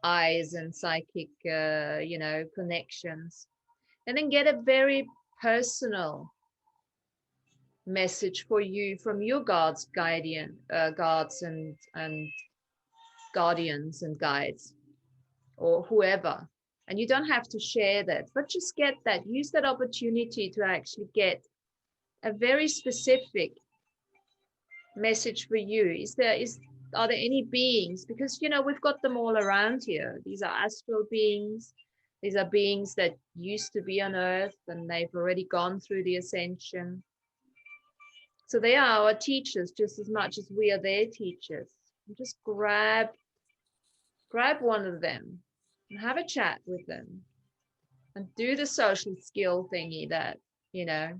eyes and psychic, you know, connections, and then get a very personal message for you from your guards, guards and guardians and guides, or whoever. And you don't have to share that, but just get that, use that opportunity to actually get a very specific message for you. Are there any beings? Because, you know, we've got them all around here. These are astral beings. These are beings that used to be on Earth and they've already gone through the ascension. So they are our teachers just as much as we are their teachers. And just grab one of them and have a chat with them and do the social skill thingy that, you know,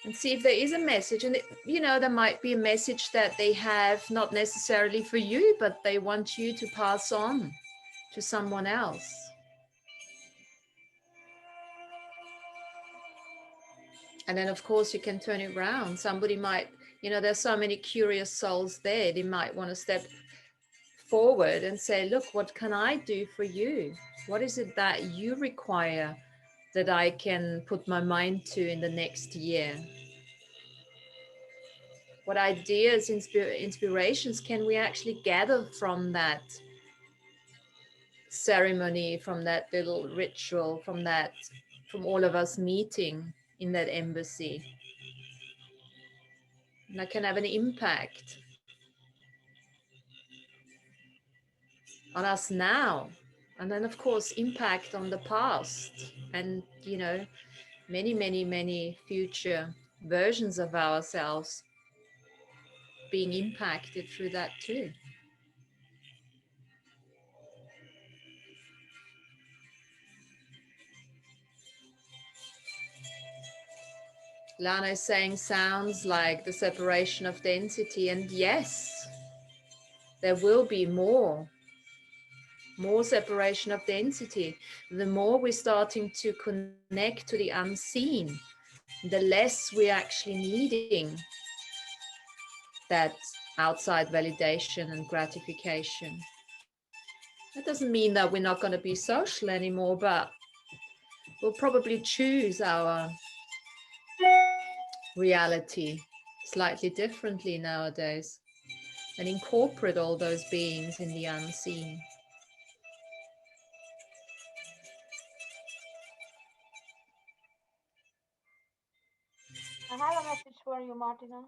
and see if there is a message. And, you know, there might be a message that they have, not necessarily for you, but they want you to pass on to someone else. And then, of course, you can turn it around. Somebody might, you know, there's so many curious souls there. They might want to step forward and say, look, what can I do for you? What is it that you require that I can put my mind to in the next year? What ideas, inspirations can we actually gather from that ceremony, from that little ritual, from all of us meeting in that embassy? And that can have an impact on us now, and then of course impact on the past, and, you know, many future versions of ourselves being impacted through that too. Lana is saying sounds like the separation of density, and yes, there will be more separation of density. The more we're starting to connect to the unseen, the less we're actually needing that outside validation and gratification. That doesn't mean that we're not going to be social anymore, but we'll probably choose our reality slightly differently nowadays and incorporate all those beings in the unseen. I have a message for you, Martina.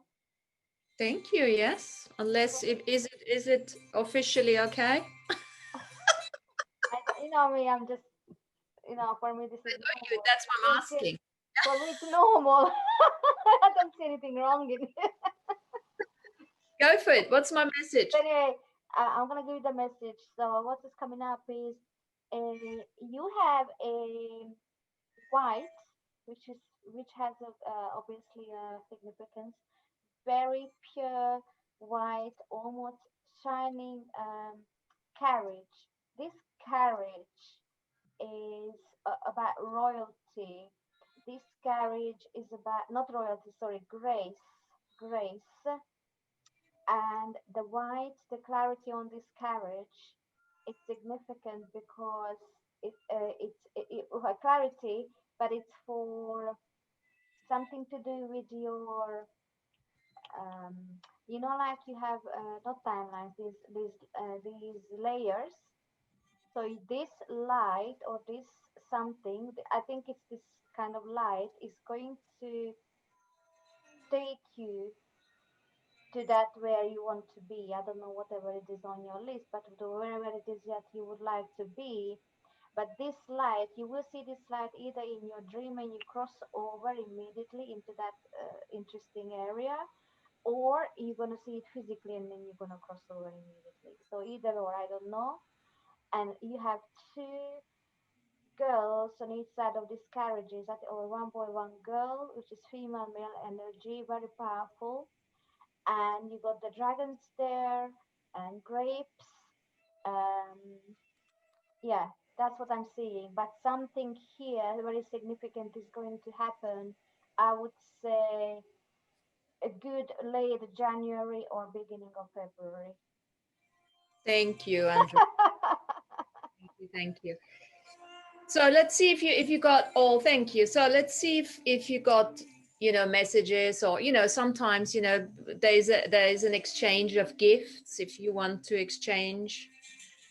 Thank you. Yes, unless is it officially okay? You know me, I'm just, you know, for me this is normal. That's what I'm asking. For me it's normal. I don't see anything wrong in it. Go for it. What's my message? But anyway, I'm gonna give you the message. So what is coming up is you have a white, which has obviously a significance. Very pure white, almost shining carriage. This carriage is about royalty. This carriage is about, not royalty, sorry, grace. And the white, the clarity on this carriage, it's significant because it's clarity, but it's for something to do with your you know, like you have not timelines, these layers. So this light or this something, I think it's this kind of light is going to take you to that where you want to be. I don't know whatever it is on your list, but to wherever it is that you would like to be. But this light, you will see this light either in your dream and you cross over immediately into that interesting area, or you're going to see it physically and then you're going to cross over immediately. So either or, I don't know. And you have two girls on each side of these carriages, or one boy, one girl, which is female, male energy, very powerful. And you got the dragons there and grapes. Um, yeah, that's what I'm seeing. But something here very significant is going to happen. I would say a good late January or beginning of February. Thank you, Andrea. Thank you. So let's see if you got all. Thank you. So let's see if you got, you know, messages, or, you know, sometimes, you know, there's an exchange of gifts. If you want to exchange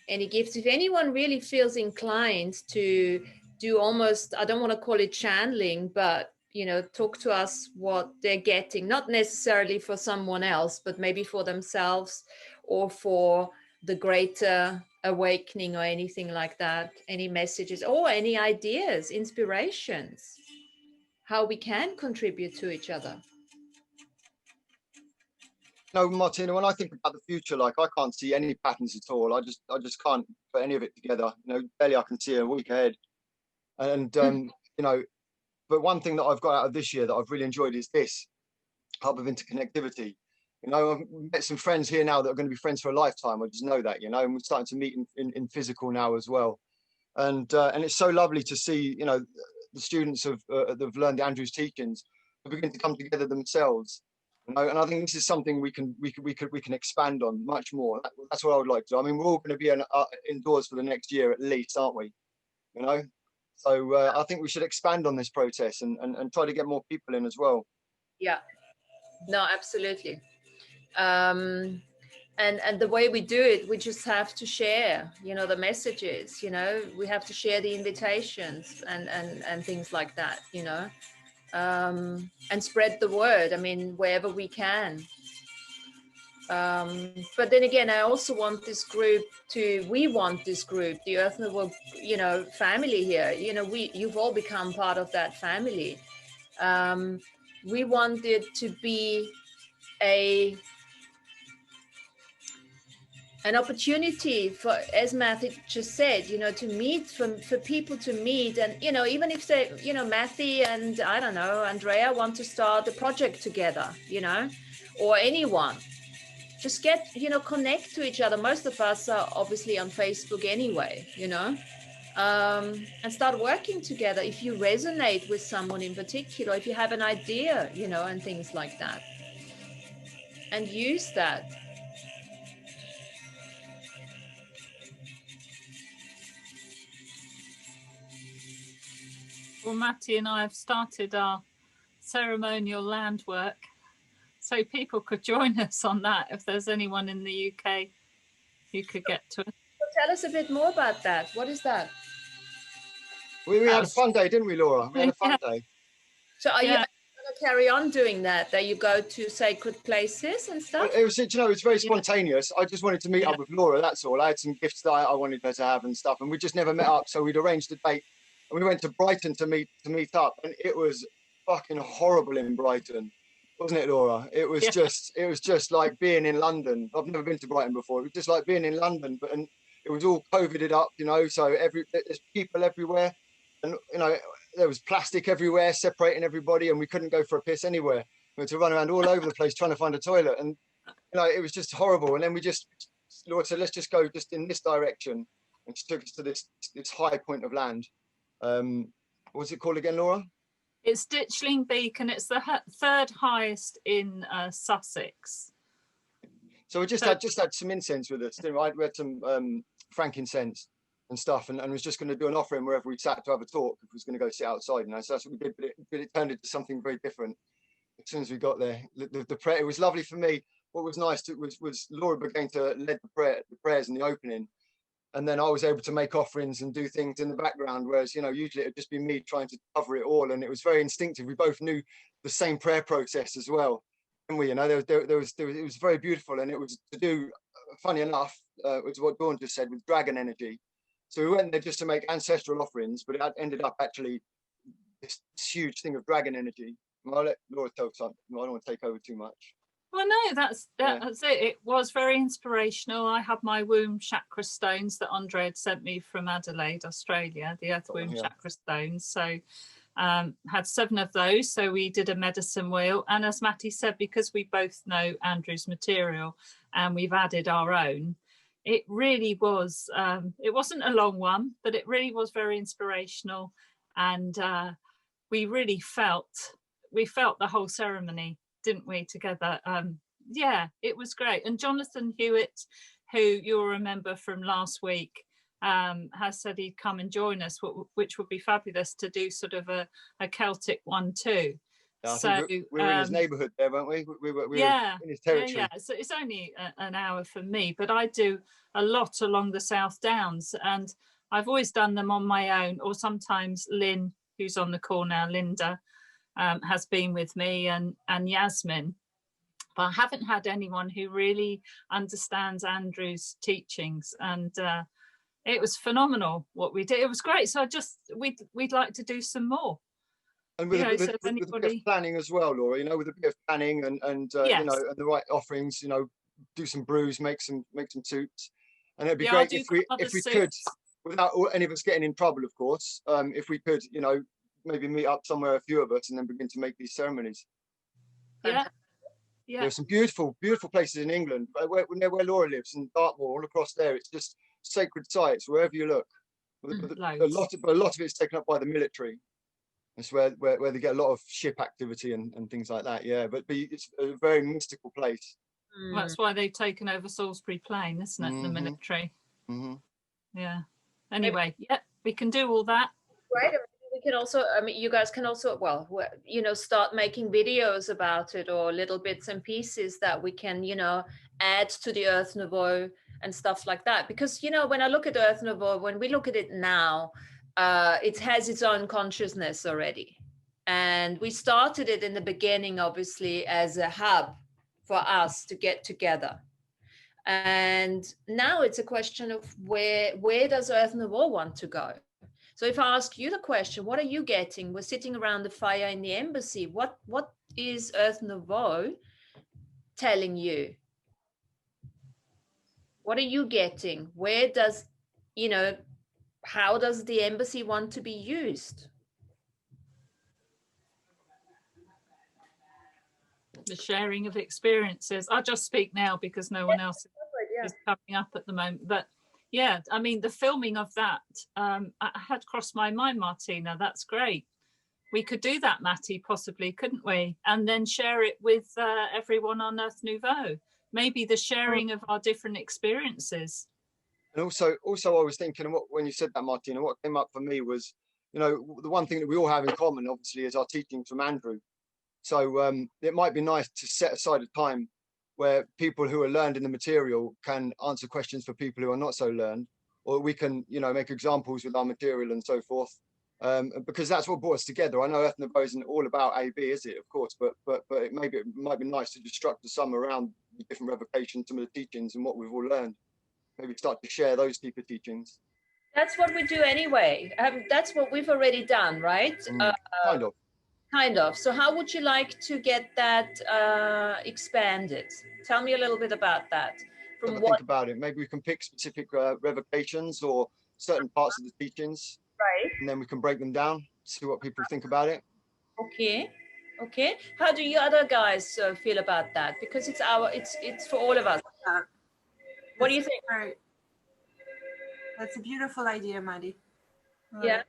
any gifts, if anyone really feels inclined to do almost, I don't want to call it channeling, but, you know, talk to us what they're getting, not necessarily for someone else, but maybe for themselves or for the greater awakening or anything like that, any messages or any ideas, inspirations, how we can contribute to each other. No, Martina, when I think about the future, like, I can't see any patterns at all. I just can't put any of it together. You know, barely I can see a week ahead. And you know, but one thing that I've got out of this year that I've really enjoyed is this hub of interconnectivity. You know, I've met some friends here now that are going to be friends for a lifetime. I just know that, you know, and we're starting to meet in physical now as well. And it's so lovely to see, you know, the students that have learned Andrew's teachings begin to come together themselves. You know, and I think this is something we can expand on much more. That's what I would like to do. I mean, we're all going to be indoors for the next year at least, aren't we? You know, so I think we should expand on this process and try to get more people in as well. Yeah, no, absolutely. And the way we do it, we just have to share, you know, the messages, you know, we have to share the invitations and things like that, you know, and spread the word, I mean, wherever we can. But then again, I also want this group we want this group, the Earth Nouveau, you know, family here, you know, you've all become part of that family. We want it to be an opportunity for, as Matthew just said, you know, to meet, for people to meet. And, you know, even if they, you know, Matthew and, I don't know, Andrea want to start a project together, you know, or anyone, just get, you know, connect to each other. Most of us are obviously on Facebook anyway, you know, and start working together. If you resonate with someone in particular, if you have an idea, you know, and things like that, and use that. Well, Matty and I have started our ceremonial land work, so people could join us on that if there's anyone in the UK who could get to it. Tell us a bit more about that. What is that? We had a fun day, didn't we, Laura? We had a fun day. So are you going to carry on doing that? That you go to sacred places and stuff? Well, it was, you know, it's very spontaneous. I just wanted to meet up with Laura, that's all. I had some gifts that I wanted her to have and stuff, and we just never met up. So we'd arranged a date, and we went to Brighton to meet up, and it was fucking horrible in Brighton, wasn't it, Laura? It was just like being in London. I've never been to Brighton before. It was just like being in London, and it was all COVIDed up, you know. So there's people everywhere, and you know, there was plastic everywhere separating everybody, and we couldn't go for a piss anywhere. We had to run around all over the place trying to find a toilet, and you know, it was just horrible. And then Lord said, let's just go just in this direction, and she took us to this high point of land. What's it called again, Laura? It's Ditchling Beacon. It's the third highest in Sussex. So we just had some incense with us, didn't we? We had some frankincense and stuff, and was just going to do an offering wherever we sat to have a talk. If we was going to go sit outside, you know. So that's what we did, but it turned into something very different as soon as we got there. The prayer, it was lovely for me. what was nice was Laura began to lead the prayers in the opening, and then I was able to make offerings and do things in the background, whereas, you know, usually it'd just be me trying to cover it all, and it was very instinctive. We both knew the same prayer process as well, and we, you know, it was very beautiful, and it was to do, funny enough, was what Dawn just said, with dragon energy. So we went there just to make ancestral offerings, but it ended up actually this huge thing of dragon energy. I'll let Laura tell something. I don't want to take over too much. Well, no, that's it. It was very inspirational. I had my womb chakra stones that Andre had sent me from Adelaide, Australia, the earth womb chakra stones. So had 7 of those. So we did a medicine wheel. And as Matty said, because we both know Andrew's material and we've added our own, it really was, it wasn't a long one, but it really was very inspirational. And we really felt the whole ceremony, didn't we, together? Yeah, it was great. And Jonathan Hewitt, who you'll remember from last week, has said he'd come and join us, which would be fabulous to do sort of a Celtic one too. Yeah, so we were in his neighbourhood there, weren't we? We were in his territory. Yeah. So it's only an hour for me, but I do a lot along the South Downs, and I've always done them on my own, or sometimes Lynn, who's on the call now, Linda, has been with me, and Yasmin. But I haven't had anyone who really understands Andrew's teachings, and it was phenomenal what we did. It was great. So we'd like to do some more. And with a bit of planning as well, Laura, you know, with a bit of planning and yes. you know, and the right offerings, you know, do some brews, make some suits, and it'd be great if we could, without any of us getting in trouble, of course, if we could, you know, maybe meet up somewhere, a few of us, and then begin to make these ceremonies. Yeah. Yeah. There's some beautiful places in England, where Laura lives, in Dartmoor, all across there. It's just sacred sites wherever you look. A lot of it's taken up by the military. It's where they get a lot of ship activity and things like that. Yeah, but it's a very mystical place. That's why they've taken over Salisbury Plain, isn't it? The military. Yeah. Anyway, yeah, we can do all that. Right. We can also, I mean, you guys can also, well, you know, start making videos about it, or little bits and pieces that we can, you know, add to the Earth Nouveau and stuff like that. Because, you know, when I look at Earth Nouveau, when we look at it now, it has its own consciousness already. And we started it in the beginning, obviously, as a hub for us to get together. And now it's a question of where does Earth Nouveau want to go? So if I ask you the question, what are you getting? We're sitting around the fire in the embassy. What is Earth Nouveau telling you? What are you getting? Where does, you know, how does the embassy want to be used? The sharing of experiences. I'll just speak now because no one else is coming up at the moment. But yeah, I mean, the filming of that had crossed my mind, Martina. That's great. We could do that, Matty, possibly, couldn't we? And then share it with everyone on Earth Nouveau. Maybe the sharing of our different experiences. And also, I was thinking, when you said that, Martina, what came up for me was, you know, the one thing that we all have in common, obviously, is our teachings from Andrew. So it might be nice to set aside a time where people who are learned in the material can answer questions for people who are not so learned, or we can, you know, make examples with our material and so forth, because that's what brought us together. I know Earth Nouveau isn't all about AB, is it? Of course, but it might be nice to just structure some around the different revocations, some of the teachings and what we've all learned. Maybe start to share those deeper teachings. That's what we do anyway. That's what we've already done, right? Kind of. So how would you like to get that expanded? Tell me a little bit about that. Think about it. Maybe we can pick specific revocations or certain parts of the teachings. Right. And then we can break them down, see what people think about it. Okay. How do you other guys feel about that? Because it's for all of us. What do you think? Right. That's a beautiful idea, Maddie. Yeah.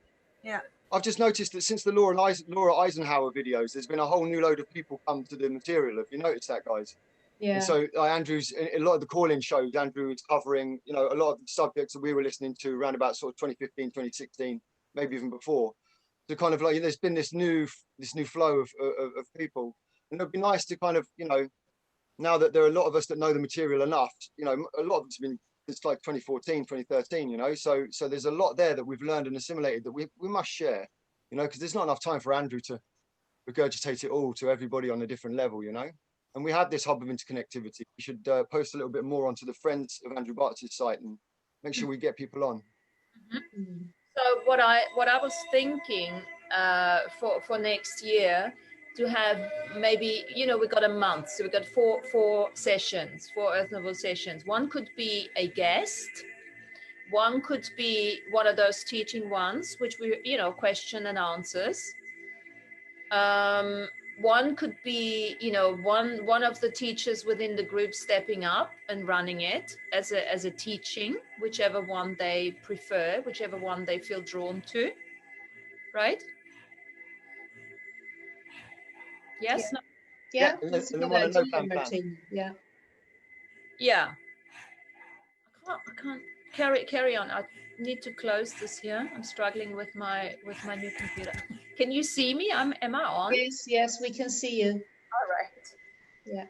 I've just noticed that since the Laura Eisenhower videos, there's been a whole new load of people come to the material. Have you noticed that, guys? Yeah. And so Andrew's, a lot of the call-in shows, Andrew is covering, you know, a lot of the subjects that we were listening to around about sort of 2015, 2016, maybe even before. So kind of like, there's been this new flow of people, and it'd be nice to kind of, you know, now that there are a lot of us that know the material enough, you know, a lot of it's been, it's like 2014, 2013, you know, so there's a lot there that we've learned and assimilated that we must share, you know, because there's not enough time for Andrew to regurgitate it all to everybody on a different level, you know. And we have this hub of interconnectivity. We should post a little bit more onto the Friends of Andrew Bart's site and make sure we get people on. So what I was thinking for next year, to have maybe, you know, we got a month, so we got four sessions, 4 Earth Nouveau sessions. One could be a guest, one could be one of those teaching ones, which we, you know, question and answers. One could be, you know, one of the teachers within the group stepping up and running it as a teaching, whichever one they prefer, whichever one they feel drawn to, right? Yes. Yeah, And that's a then good one idea, no Martina. Yeah. Yeah. I can't carry on. I need to close this here. I'm struggling with my new computer. Can you see me? Am I on? Yes, we can see you. All right. Yeah.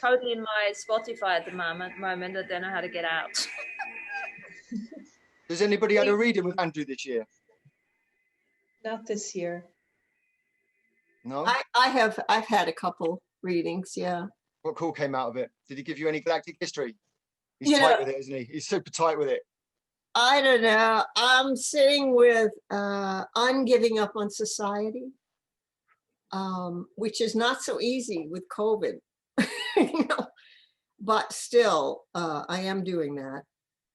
Totally in my Spotify at the moment. I don't know how to get out. Has anybody had a reading with Andrew this year? Not this year. No? I've had a couple readings, yeah. What call came out of it? Did he give you any galactic history? He's You tight know, with it, isn't he? He's super tight with it. I don't know. I'm sitting with ungiving up on society, which is not so easy with COVID, you know, but still, I am doing that.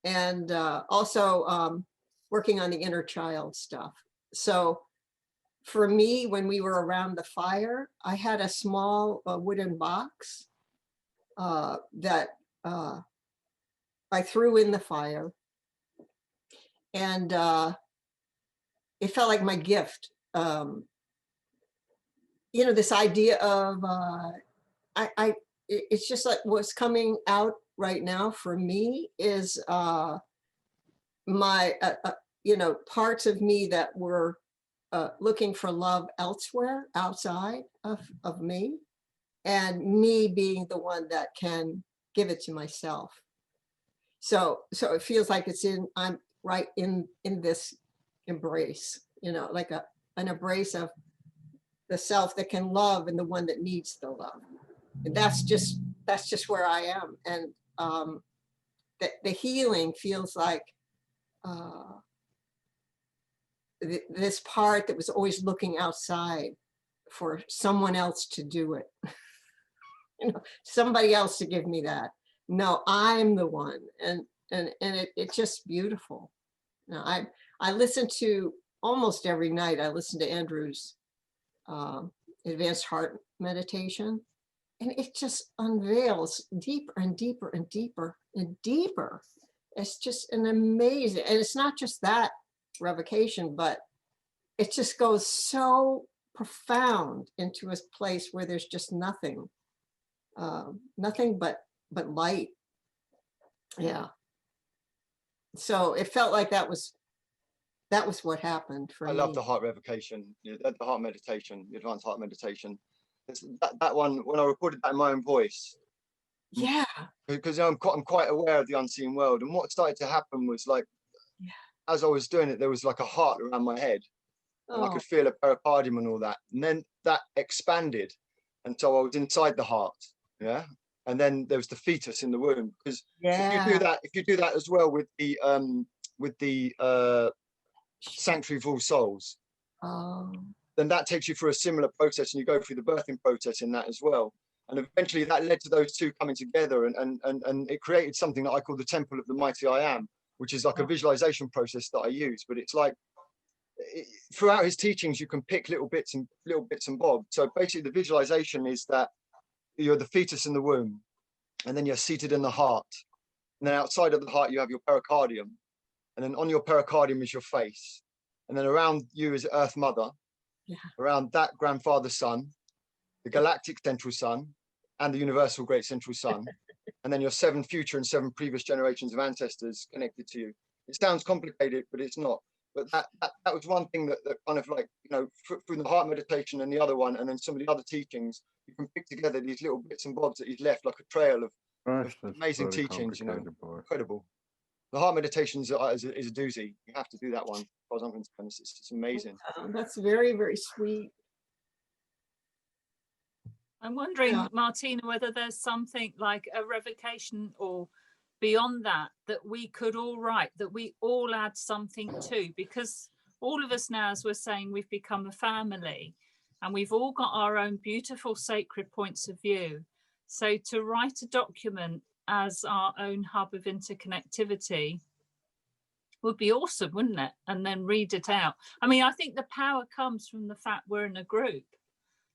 And also working on the inner child stuff. So for me, when we were around the fire, I had a small wooden box that I threw in the fire. And it felt like my gift. You know, this idea of, it's just like what's coming out right now for me is my, you know, parts of me that were looking for love elsewhere, outside of me, and me being the one that can give it to myself. So it feels like I'm right in this embrace, you know, like an embrace of the self that can love and the one that needs the love. And that's just where I am. And the healing feels like this part that was always looking outside for someone else to do it. You know, somebody else to give me that. No, I'm the one. And it's just beautiful. Now, I listen to almost every night. I listen to Andrew's advanced heart meditation, and it just unveils deeper and deeper and deeper and deeper. It's just an amazing, and it's not just that revocation, but it just goes so profound into a place where there's just nothing, nothing but light. Yeah. So it felt like that was what happened for me. I love the heart revocation, the heart meditation, the advanced heart meditation. That one, when I recorded that in my own voice. Yeah. Because I'm quite aware of the unseen world. And what started to happen was, like, as I was doing it, there was like a heart around my head. And I could feel a pericardium and all that. And then that expanded. And so I was inside the heart. Yeah. And then there was the fetus in the womb. Because if you do that as well with the Sanctuary of All Souls, then that takes you through a similar process, and you go through the birthing process in that as well. And eventually that led to those two coming together, and it created something that I call the Temple of the Mighty I Am, which is like a visualization process that I use. But it's like, throughout his teachings, you can pick little bits and bobs. So basically the visualization is that you're the fetus in the womb, and then you're seated in the heart. And then outside of the heart, you have your pericardium. And then on your pericardium is your face. And then around you is Earth Mother. Yeah. Around that, Grandfather Sun, the Galactic Central Sun, and the Universal Great Central Sun. And then your 7 future and 7 previous generations of ancestors connected to you. It sounds complicated, but it's not. But that was one thing that kind of, like, you know, through the heart meditation and the other one, and then some of the other teachings, you can pick together these little bits and bobs that he's left, like a trail of Christ, that's amazing very teachings, you know, complicated, boy. incredible. The heart meditations is a doozy. You have to do that one, as far as I'm concerned. It's amazing. That's very, very sweet. I'm wondering, Yeah. Martina, whether there's something like a revocation or beyond that we could all write, that we all add something to, because all of us now, as we're saying, we've become a family and we've all got our own beautiful sacred points of view. So to write a document as our own hub of interconnectivity would be awesome, wouldn't it? And then read it out. I mean, I think the power comes from the fact we're in a group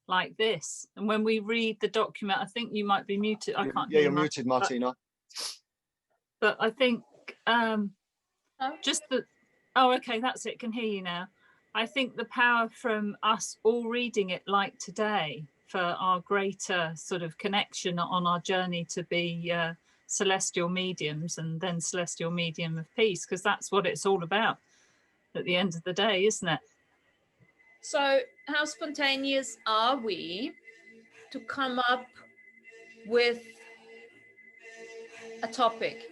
like this, and when we read the document, I think you might be muted. I can't hear you're much, muted, Martina. but I think just the okay, that's it, can hear you now. I think the power from us all reading it like today for our greater sort of connection on our journey to be celestial mediums and then celestial medium of peace, because that's what it's all about at the end of the day, isn't it? So how spontaneous are we to come up with a topic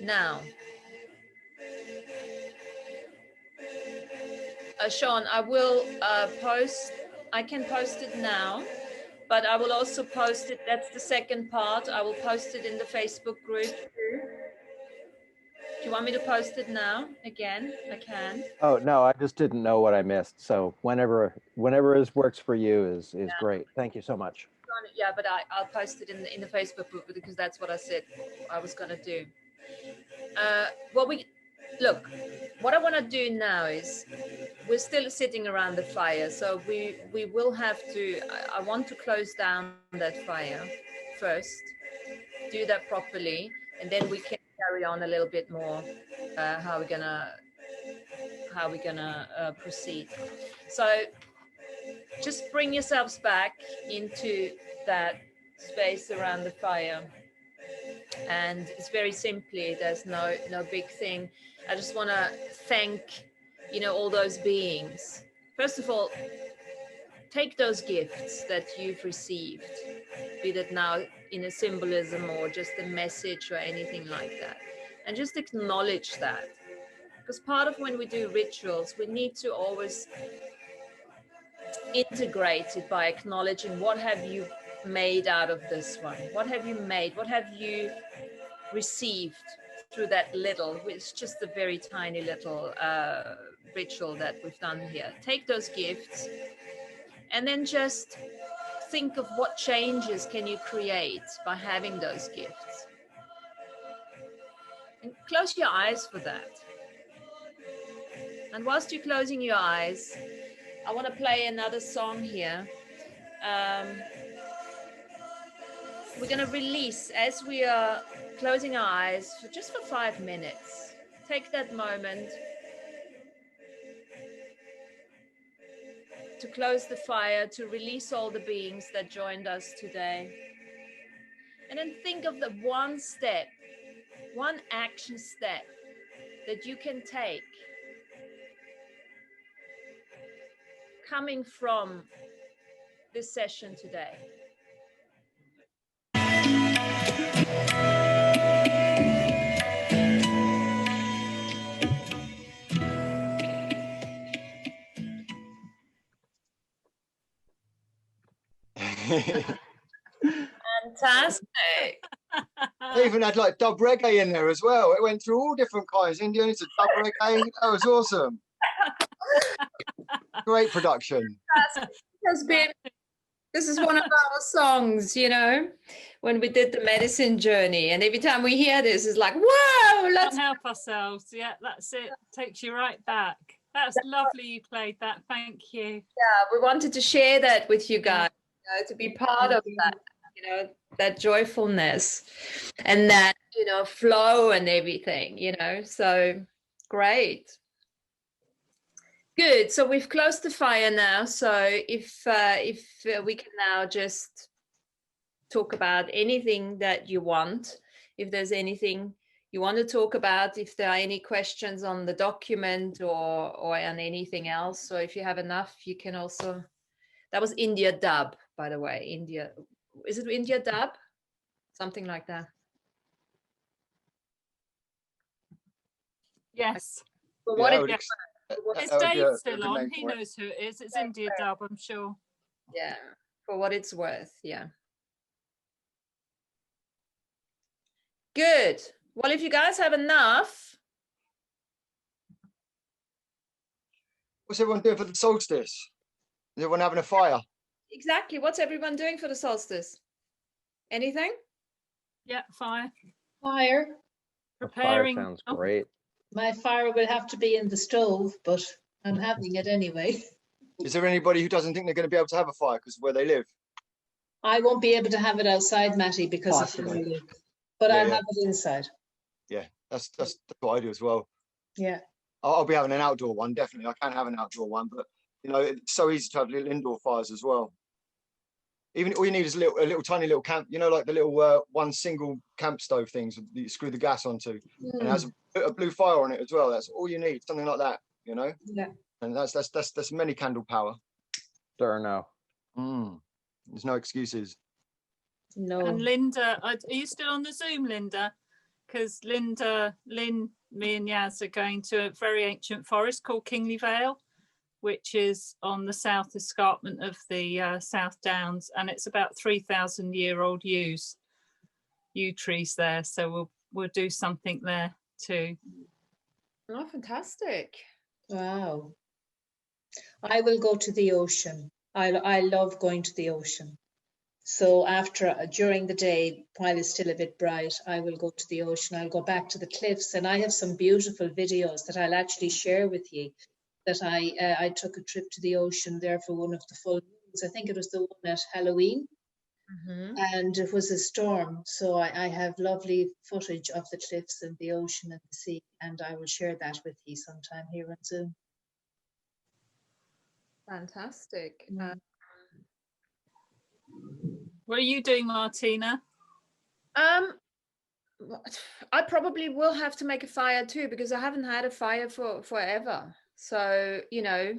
now? Sean, I will I can post it now, but I will also post it, that's the second part. I will post it in the Facebook group too. Do you want me to post it now again? I can. Oh no, I just didn't know what I missed. So whenever it works for you is great. Thank you so much. Yeah, but I'll post it in the Facebook group because that's what I said I was going to do. What I want to do now is we're still sitting around the fire, so we will have to. I want to close down that fire first, do that properly, and then we can carry on a little bit more. How we're gonna proceed. So just bring yourselves back into that space around the fire, and it's very simply, there's no big thing. I just want to thank, all those beings. First of all, take those gifts that you've received, be that now in a symbolism or just a message or anything like that, and just acknowledge that. Because part of when we do rituals, we need to always integrate it by acknowledging, what have you made out of this one? What have you made? What have you received through that little, it's just a very tiny little ritual that we've done here. Take those gifts and then just think of what changes can you create by having those gifts. And close your eyes for that. And whilst you're closing your eyes, I want to play another song here. We're going to release, as we are closing our eyes, just for 5 minutes. Take that moment to close the fire, to release all the beings that joined us today. And then think of the one step, one action step that you can take coming from this session today. Fantastic. They even had like dub reggae in there as well. It went through all different kinds. Indian into dub reggae. That was awesome. Great production. This is one of our songs, when we did the medicine journey. And every time we hear this, it's like, whoa, let's help ourselves. Yeah, that's it. Takes you right back. That's lovely you played that. Thank you. Yeah, we wanted to share that with you guys, to be part of that, that joyfulness and that, flow and everything, so great. Good. So we've closed the fire now. So if we can now just talk about anything that you want, if there's anything you want to talk about, if there are any questions on the document or on anything else. So if you have enough, you can also, that was India dub, by the way. India, is it India dub? Something like that. Yes. But what Yeah, is Is that would be Dave a still good on? name He for it. knows who it is. It's India Dub, I'm sure. Yeah, for what it's worth. Yeah. Good. Well, if you guys have enough. What's everyone doing for the solstice? Is everyone having a fire? Exactly. What's everyone doing for the solstice? Anything? Yeah, fire. Fire. The fire Preparing. sounds great. My fire will have to be in the stove, but I'm having it anyway. Is there anybody who doesn't think they're going to be able to have a fire because of where they live? I won't be able to have it outside, Matty, because of where I live. But Yeah, I'll yeah. have it inside. Yeah, that's what I do as well. Yeah. I'll be having an outdoor one, definitely. I can have an outdoor one, but you know, it's so easy to have little indoor fires as well. Even all you need is a little tiny little camp, you know, like the little one single camp stove things that you screw the gas onto, and it has a blue fire on it as well. That's all you need, something like that, you know. Yeah. And that's many candle power. Sure, no. There's no excuses. No. And Linda, are you still on the Zoom, Linda? Because Lynn, me and Yaz are going to a very ancient forest called Kingley Vale, which is on the south escarpment of the South Downs, and it's about 3,000-year-old yew trees there. So we'll do something there too. Oh, fantastic! Wow. I will go to the ocean. I love going to the ocean. So during the day, while it's still a bit bright, I will go to the ocean. I'll go back to the cliffs, and I have some beautiful videos that I'll actually share with you. That I took a trip to the ocean there for one of the full moons. I think it was the one at Halloween, and it was a storm. So I have lovely footage of the cliffs and the ocean and the sea, and I will share that with you sometime here on Zoom. Fantastic. What are you doing, Martina? I probably will have to make a fire too, because I haven't had a fire for forever. So, you know,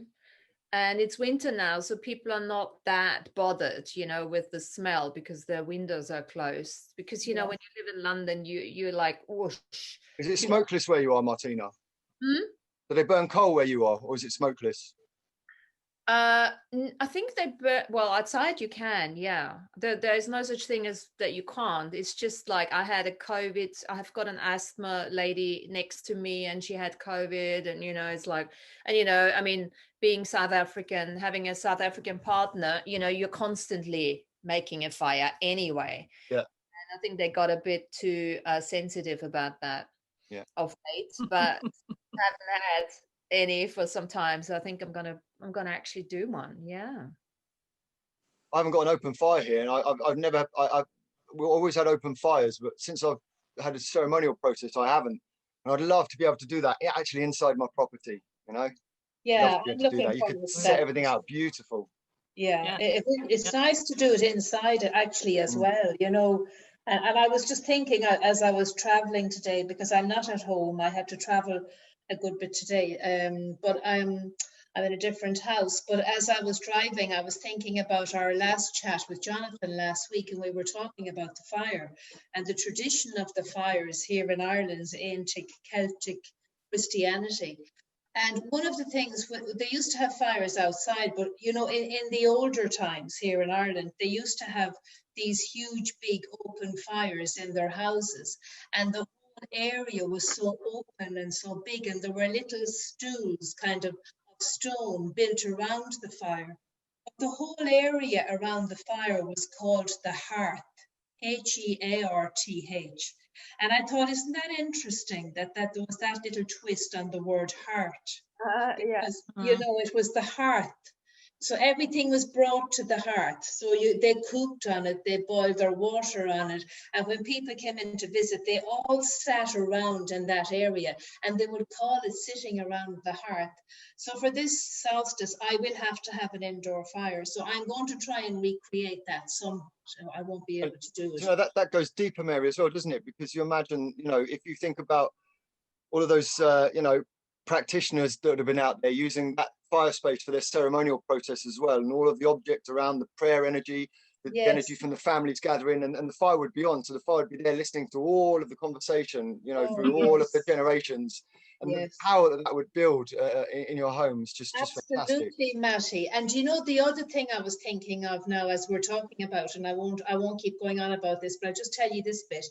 and it's winter now, so people are not that bothered, you know, with the smell because their windows are closed. Because, you know, when you live in London, you're like, whoosh. Is it smokeless where you are, Martina? Do they burn coal where you are, or is it smokeless? I think they well, outside you can, yeah. There's no such thing as that you can't. It's just like I had a COVID. I've got an asthma lady next to me, and she had COVID, and you know, it's like, and you know, I mean, being South African, having a South African partner, you know, you're constantly making a fire anyway. Yeah. And I think they got a bit too sensitive about that. Yeah. Of late, but haven't had any for some time, so I think I'm gonna actually do one. Yeah, I haven't got an open fire here, and we've always had open fires, but since I've had a ceremonial process, I haven't. And I'd love to be able to do that actually inside my property, you know. Yeah, I'm looking forward to that. You could set everything out beautiful. Yeah, it's nice to do it inside actually as well, you know. And I was just thinking as I was traveling today, because I'm not at home, I had to travel a good bit today, but I'm in a different house. But as I was driving, I was thinking about our last chat with Jonathan last week, and we were talking about the fire and the tradition of the fires here in Ireland's ancient Celtic Christianity. And one of the things, they used to have fires outside, but you know, in the older times here in Ireland, they used to have these huge, big open fires in their houses. And the whole area was so open and so big, and there were little stools kind of stone built around the fire. But the whole area around the fire was called the hearth, Hearth. And I thought, isn't that interesting that there was that little twist on the word heart? Because, you know, it was the hearth. So everything was brought to the hearth. So they cooked on it, they boiled their water on it. And when people came in to visit, they all sat around in that area, and they would call it sitting around the hearth. So for this solstice, I will have to have an indoor fire. So I'm going to try and recreate that somewhat. I won't be able to do it. You know, that goes deeper, Mary, as well, doesn't it? Because you imagine, you know, if you think about all of those, you know, practitioners that have been out there using that fire space for their ceremonial process as well, and all of the objects around the prayer energy, the energy from the families gathering, and the fire would be on. So the fire would be there listening to all of the conversation, you know, through all of the generations, and the power that would build in your homes, just fantastic. Absolutely, Matty. And you know, the other thing I was thinking of now as we're talking about, and I won't keep going on about this, but I'll just tell you this bit.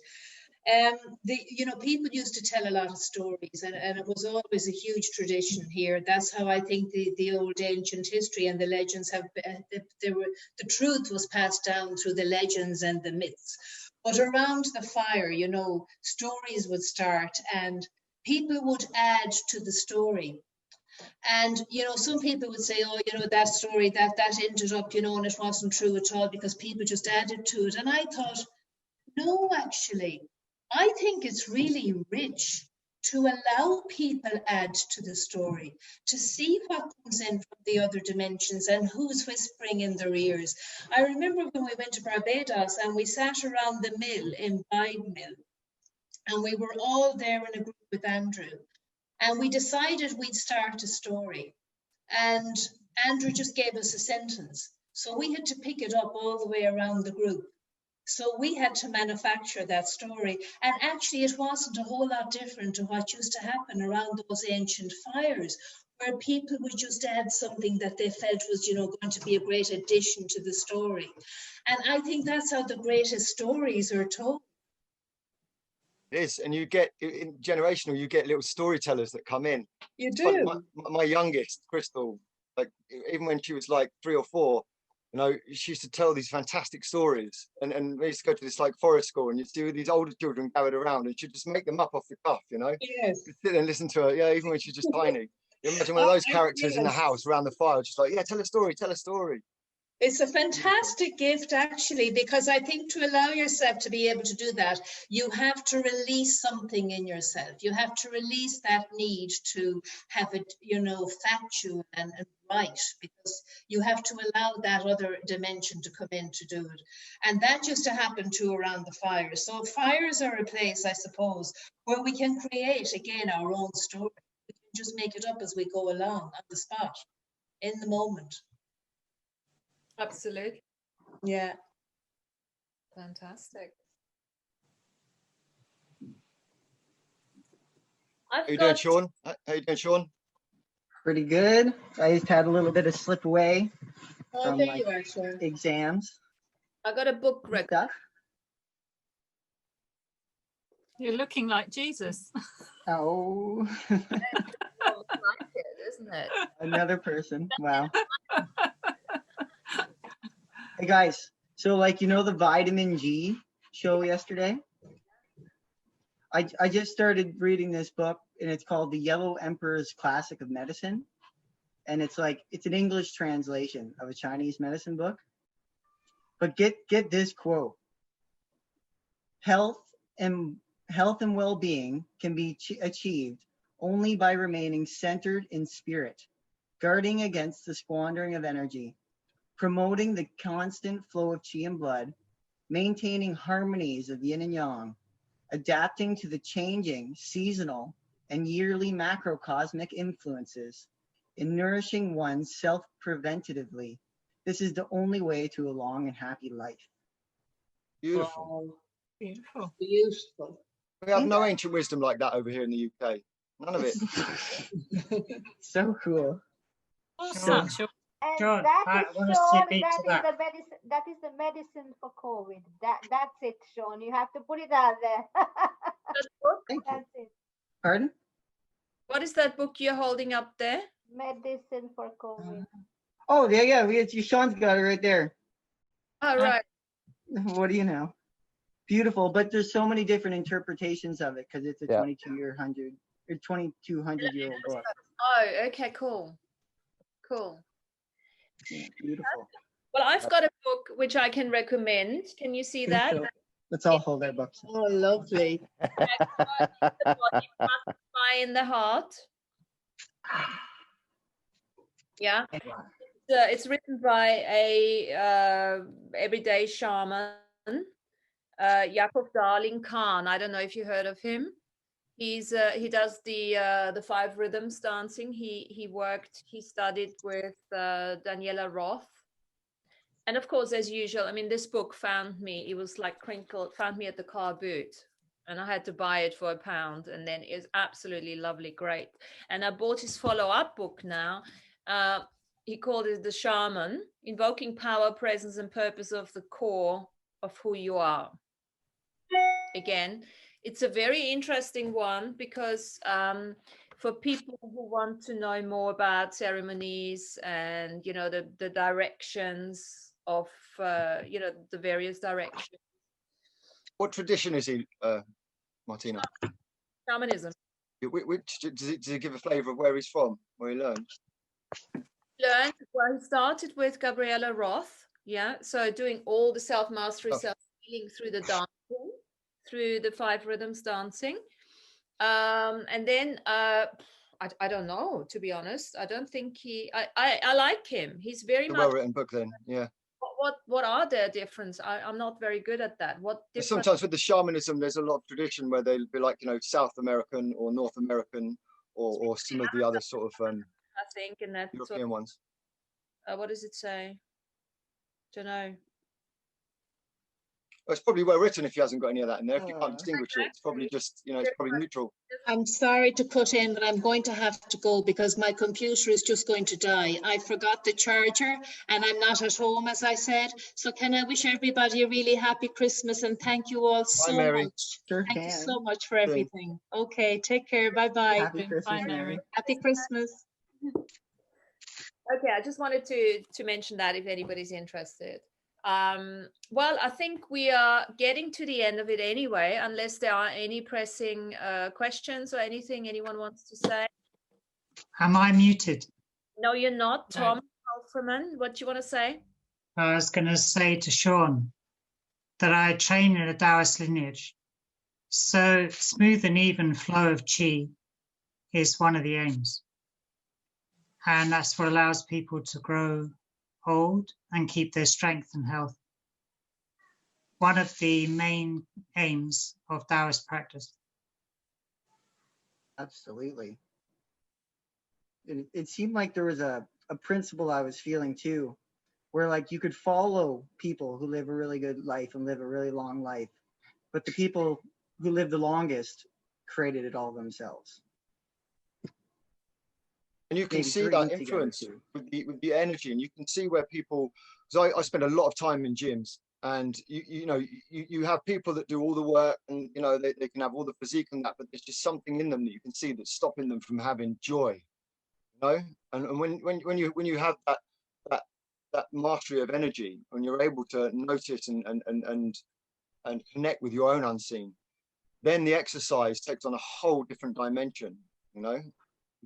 You know, people used to tell a lot of stories, and it was always a huge tradition here. That's how I think the old ancient history and the legends have the truth was passed down through the legends and the myths. But around the fire, you know, stories would start and people would add to the story. And, you know, some people would say, oh, you know, that story, that ended up, you know, and it wasn't true at all because people just added to it. And I thought, no, actually, I think it's really rich to allow people add to the story, to see what comes in from the other dimensions and who's whispering in their ears. I remember when we went to Barbados and we sat around the mill in Bide Mill, and we were all there in a group with Andrew, and we decided we'd start a story. And Andrew just gave us a sentence. So we had to pick it up all the way around the group. So we had to manufacture that story. And actually, it wasn't a whole lot different to what used to happen around those ancient fires, where people would just add something that they felt was, you know, going to be a great addition to the story. And I think that's how the greatest stories are told. It is, and you get in generational, you get little storytellers that come in. You do. My youngest, Crystal, like even when she was like 3 or 4, you know, she used to tell these fantastic stories, and we used to go to this like forest school, and you'd see these older children gathered around, and she'd just make them up off the cuff, you know. Yes. You'd sit there and listen to her, yeah, even when she's just tiny. You imagine one of those characters in the house around the fire, just like, yeah, tell a story, tell a story. It's a fantastic gift, actually, because I think to allow yourself to be able to do that, you have to release something in yourself. You have to release that need to have it, you know, factual and right, because you have to allow that other dimension to come in to do it. And that used to happen too around the fires. So fires are a place, I suppose, where we can create, again, our own story. We can just make it up as we go along on the spot, in the moment. Absolutely. Yeah. Fantastic. How you doing, Sean? How you doing, Sean? Pretty good. I just had a little bit of slip away from there my you are, Sean. exams. I got a book record. You're looking like Jesus. Oh. Like it, isn't it? Another person. Wow. Hey guys, so like, you know, the vitamin G show yesterday? I just started reading this book, and it's called The Yellow Emperor's Classic of Medicine. And it's like, it's an English translation of a Chinese medicine book. But get this quote. Health and well-being can be achieved only by remaining centered in spirit, guarding against the squandering of energy, promoting the constant flow of qi and blood, maintaining harmonies of yin and yang, adapting to the changing, seasonal, and yearly macrocosmic influences, and nourishing one's self preventatively. This is the only way to a long and happy life. Beautiful. Oh, beautiful. Beautiful. We have no ancient wisdom like that over here in the UK. None of it. So cool. What's So- that, Sean? And John, that I is want to Sean, step into that that. is the medicine. That is the medicine for COVID. That's it, Sean. You have to put it out there. Thank you. That's it. Pardon? What is that book you're holding up there? Medicine for COVID. Oh, yeah. Sean's got it right there. All right. What do you know? Beautiful, but there's so many different interpretations of it because it's a 2200-year-old book. Oh, okay, cool. Cool. Yeah, beautiful. Well, I've got a book which I can recommend. Can you see that? Let's all hold our books. Oh, lovely. Butterfly in the Heart. Yeah. It's written by a everyday shaman, Yakov Darling Khan. I don't know if you heard of him. He does the 5 rhythms dancing. He studied with Daniela Roth. And of course, as usual, I mean, this book found me. It was like found me at the car boot. And I had to buy it for £1. And then it's absolutely lovely, great. And I bought his follow-up book now. He called it The Shaman, Invoking Power, Presence, and Purpose of the Core of Who You Are. Again, it's a very interesting one because for people who want to know more about ceremonies and, you know, the directions of, you know, the various directions. What tradition is he, Martina? Shamanism. Does it give a flavour of where he's from, where he learned? Well, he started with Gabriella Roth, yeah. So doing all the self-mastery, self-healing through the dancing, through the 5 rhythms dancing. And then I don't know, to be honest. I don't think I like him. He's very much a well-written book then, yeah. What are their difference? I'm not very good at that. Sometimes with the shamanism, there's a lot of tradition where they'll be like, you know, South American or North American or some of the other sort of I think in that European sort of, ones. What does it say? Don't know. Well, it's probably well written if he hasn't got any of that in there. If you can't distinguish it, it's probably just, you know, it's probably neutral. I'm sorry to cut in, but I'm going to have to go because my computer is just going to die. I forgot the charger and I'm not at home, as I said. So can I wish everybody a really happy Christmas and thank you all so much. Sure thank can. you so much for everything. Okay, take care. Bye-bye. Happy Christmas, Bye, Mary. Happy Christmas. Okay, I just wanted to mention that if anybody's interested. Well, I think we are getting to the end of it anyway, unless there are any pressing questions or anything anyone wants to say. Am I muted? No, you're not, Tom Halferman. What do you want to say? I was going to say to Sean that I train in a Taoist lineage. So smooth and even flow of chi is one of the aims. And that's what allows people to grow old and keep their strength and health. One of the main aims of Taoist practice. Absolutely. It seemed like there was a principle I was feeling too, where like you could follow people who live a really good life and live a really long life, but the people who live the longest created it all themselves. And you can see that influence with the energy, and you can see where people, because I spend a lot of time in gyms, and you have people that do all the work, and you know they can have all the physique and that, but there's just something in them that you can see that's stopping them from having joy, you know. And when you have that mastery of energy, when you're able to notice and connect with your own unseen, then the exercise takes on a whole different dimension, you know.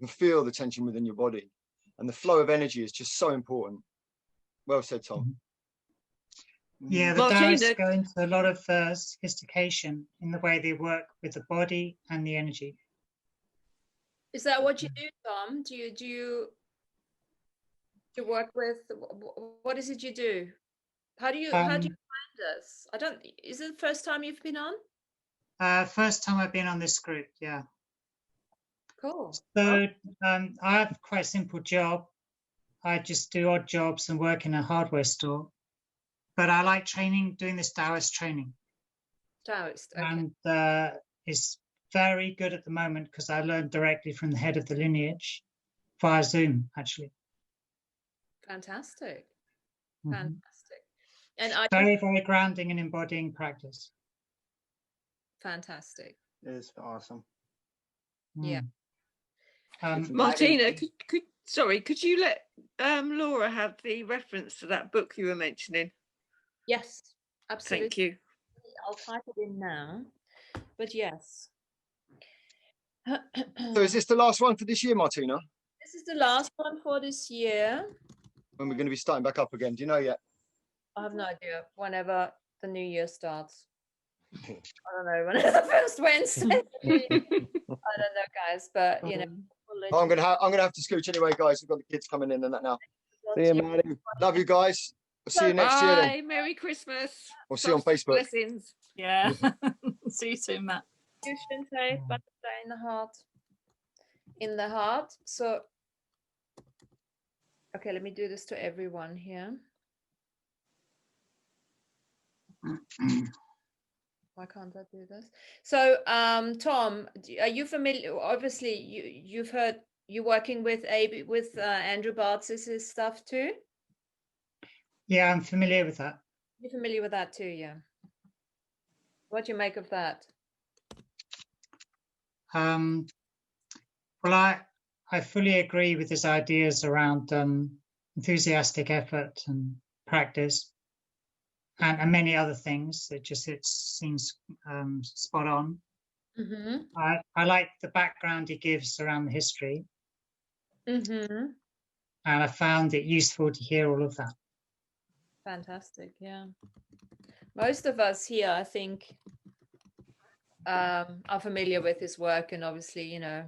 You can feel the tension within your body, and the flow of energy is just so important. Well said, Tom. Yeah, the Taoists go into a lot of sophistication in the way they work with the body and the energy. Is that what you do, Tom? Do you work with? What is it you do? How do you find us? Is it the first time you've been on? First time I've been on this group, yeah. Cool. So I have quite a simple job. I just do odd jobs and work in a hardware store. But I like doing this Taoist training. Taoist, okay. And it's very good at the moment because I learned directly from the head of the lineage via Zoom, actually. Fantastic. Mm-hmm. Fantastic. And very, very grounding and embodying practice. Fantastic. It is awesome. Yeah. Martina, could you let Laura have the reference to that book you were mentioning? Yes, absolutely. Thank you. I'll type it in now, but yes. So is this the last one for this year, Martina? This is the last one for this year. When we're going to be starting back up again, do you know yet? I have no idea. Whenever the new year starts. I don't know, when the first Wednesday. I don't know, guys, but you know. I'm gonna have to scooch anyway, guys. We've got the kids coming in and that now. See you, Maddie. Love you guys. We'll see you next year then. Bye. Merry Christmas. We'll see you on Facebook. Blessings. Yeah. See you soon, Matt. You shouldn't say, but in the heart. In the heart. So, okay, let me do this to everyone here. Why can't I do this? So, Tom, are you familiar? Obviously, you've heard you're working with Andrew Bartz's stuff too. Yeah, I'm familiar with that. You're familiar with that too, yeah. What do you make of that? Well, I fully agree with his ideas around enthusiastic effort and practice, and many other things. It seems spot on. Mm-hmm. I like the background he gives around the history, Mm-hmm. and I found it useful to hear all of that. Fantastic, yeah. Most of us here, I think, are familiar with his work, and obviously, you know,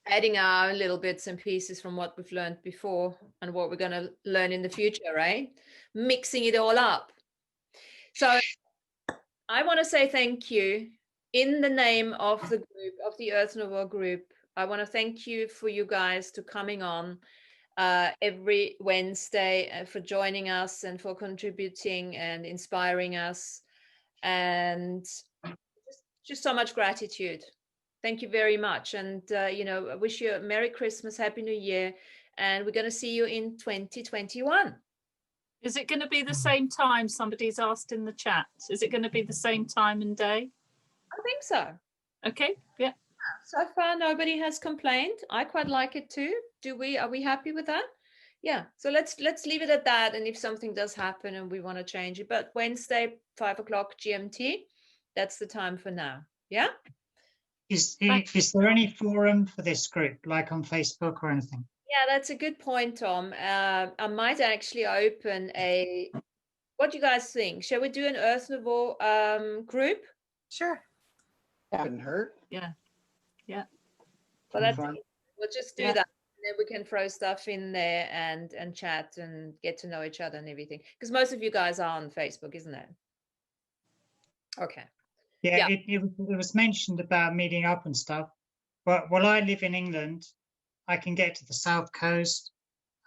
adding our own little bits and pieces from what we've learned before and what we're going to learn in the future, right? Mixing it all up. So I want to say thank you in the name of the group, of the Earth Nouveau group. I want to thank you for you guys to coming on every Wednesday, for joining us and for contributing and inspiring us, and just so much gratitude. Thank you very much. And, you know, I wish you a Merry Christmas, Happy New Year. And we're going to see you in 2021. Is it going to be the same time? Somebody's asked in the chat. Is it going to be the same time and day? I think so. Okay, yeah. So far, nobody has complained. I quite like it too. Are we happy with that? Yeah. So let's leave it at that. And if something does happen and we want to change it, but Wednesday, 5 o'clock GMT, that's the time for now. Yeah. Is there any forum for this group, like on Facebook or anything? Yeah, that's a good point, Tom. I might actually open a. What do you guys think? Shall we do an Earth Nouveau group? Sure. Couldn't hurt. Yeah. Yeah. Well, that's it. We'll just do Yeah. that, and then we can throw stuff in there and chat and get to know each other and everything. Because most of you guys are on Facebook, isn't it? Okay. Yeah, it was mentioned about meeting up and stuff. But while I live in England, I can get to the south coast.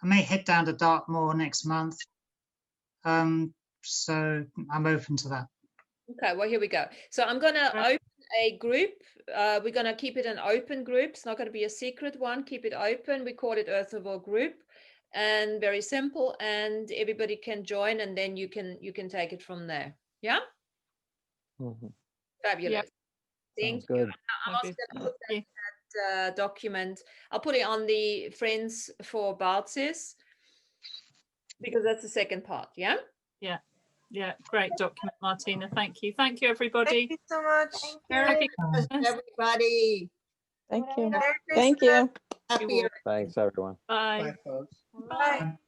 I may head down to Dartmoor next month. So I'm open to that. Okay, well, here we go. So I'm going to open a group. We're going to keep it an open group. It's not going to be a secret one. Keep it open. We call it Earth Nouveau Group, and very simple. And everybody can join, and then you can take it from there. Yeah. Mm-hmm. Fabulous. Yeah. Thank Sounds you. good. I'm also going to put that document. I'll put it on the Friends for Bartz's, because that's the second part. Yeah. Yeah. Yeah. Great document, Martina. Thank you. Thank you, everybody. Thank you so much. Happy Christmas. Everybody. Thank you. Merry Thank you. Happy Thanks, everyone. Bye. Bye, folks. Bye.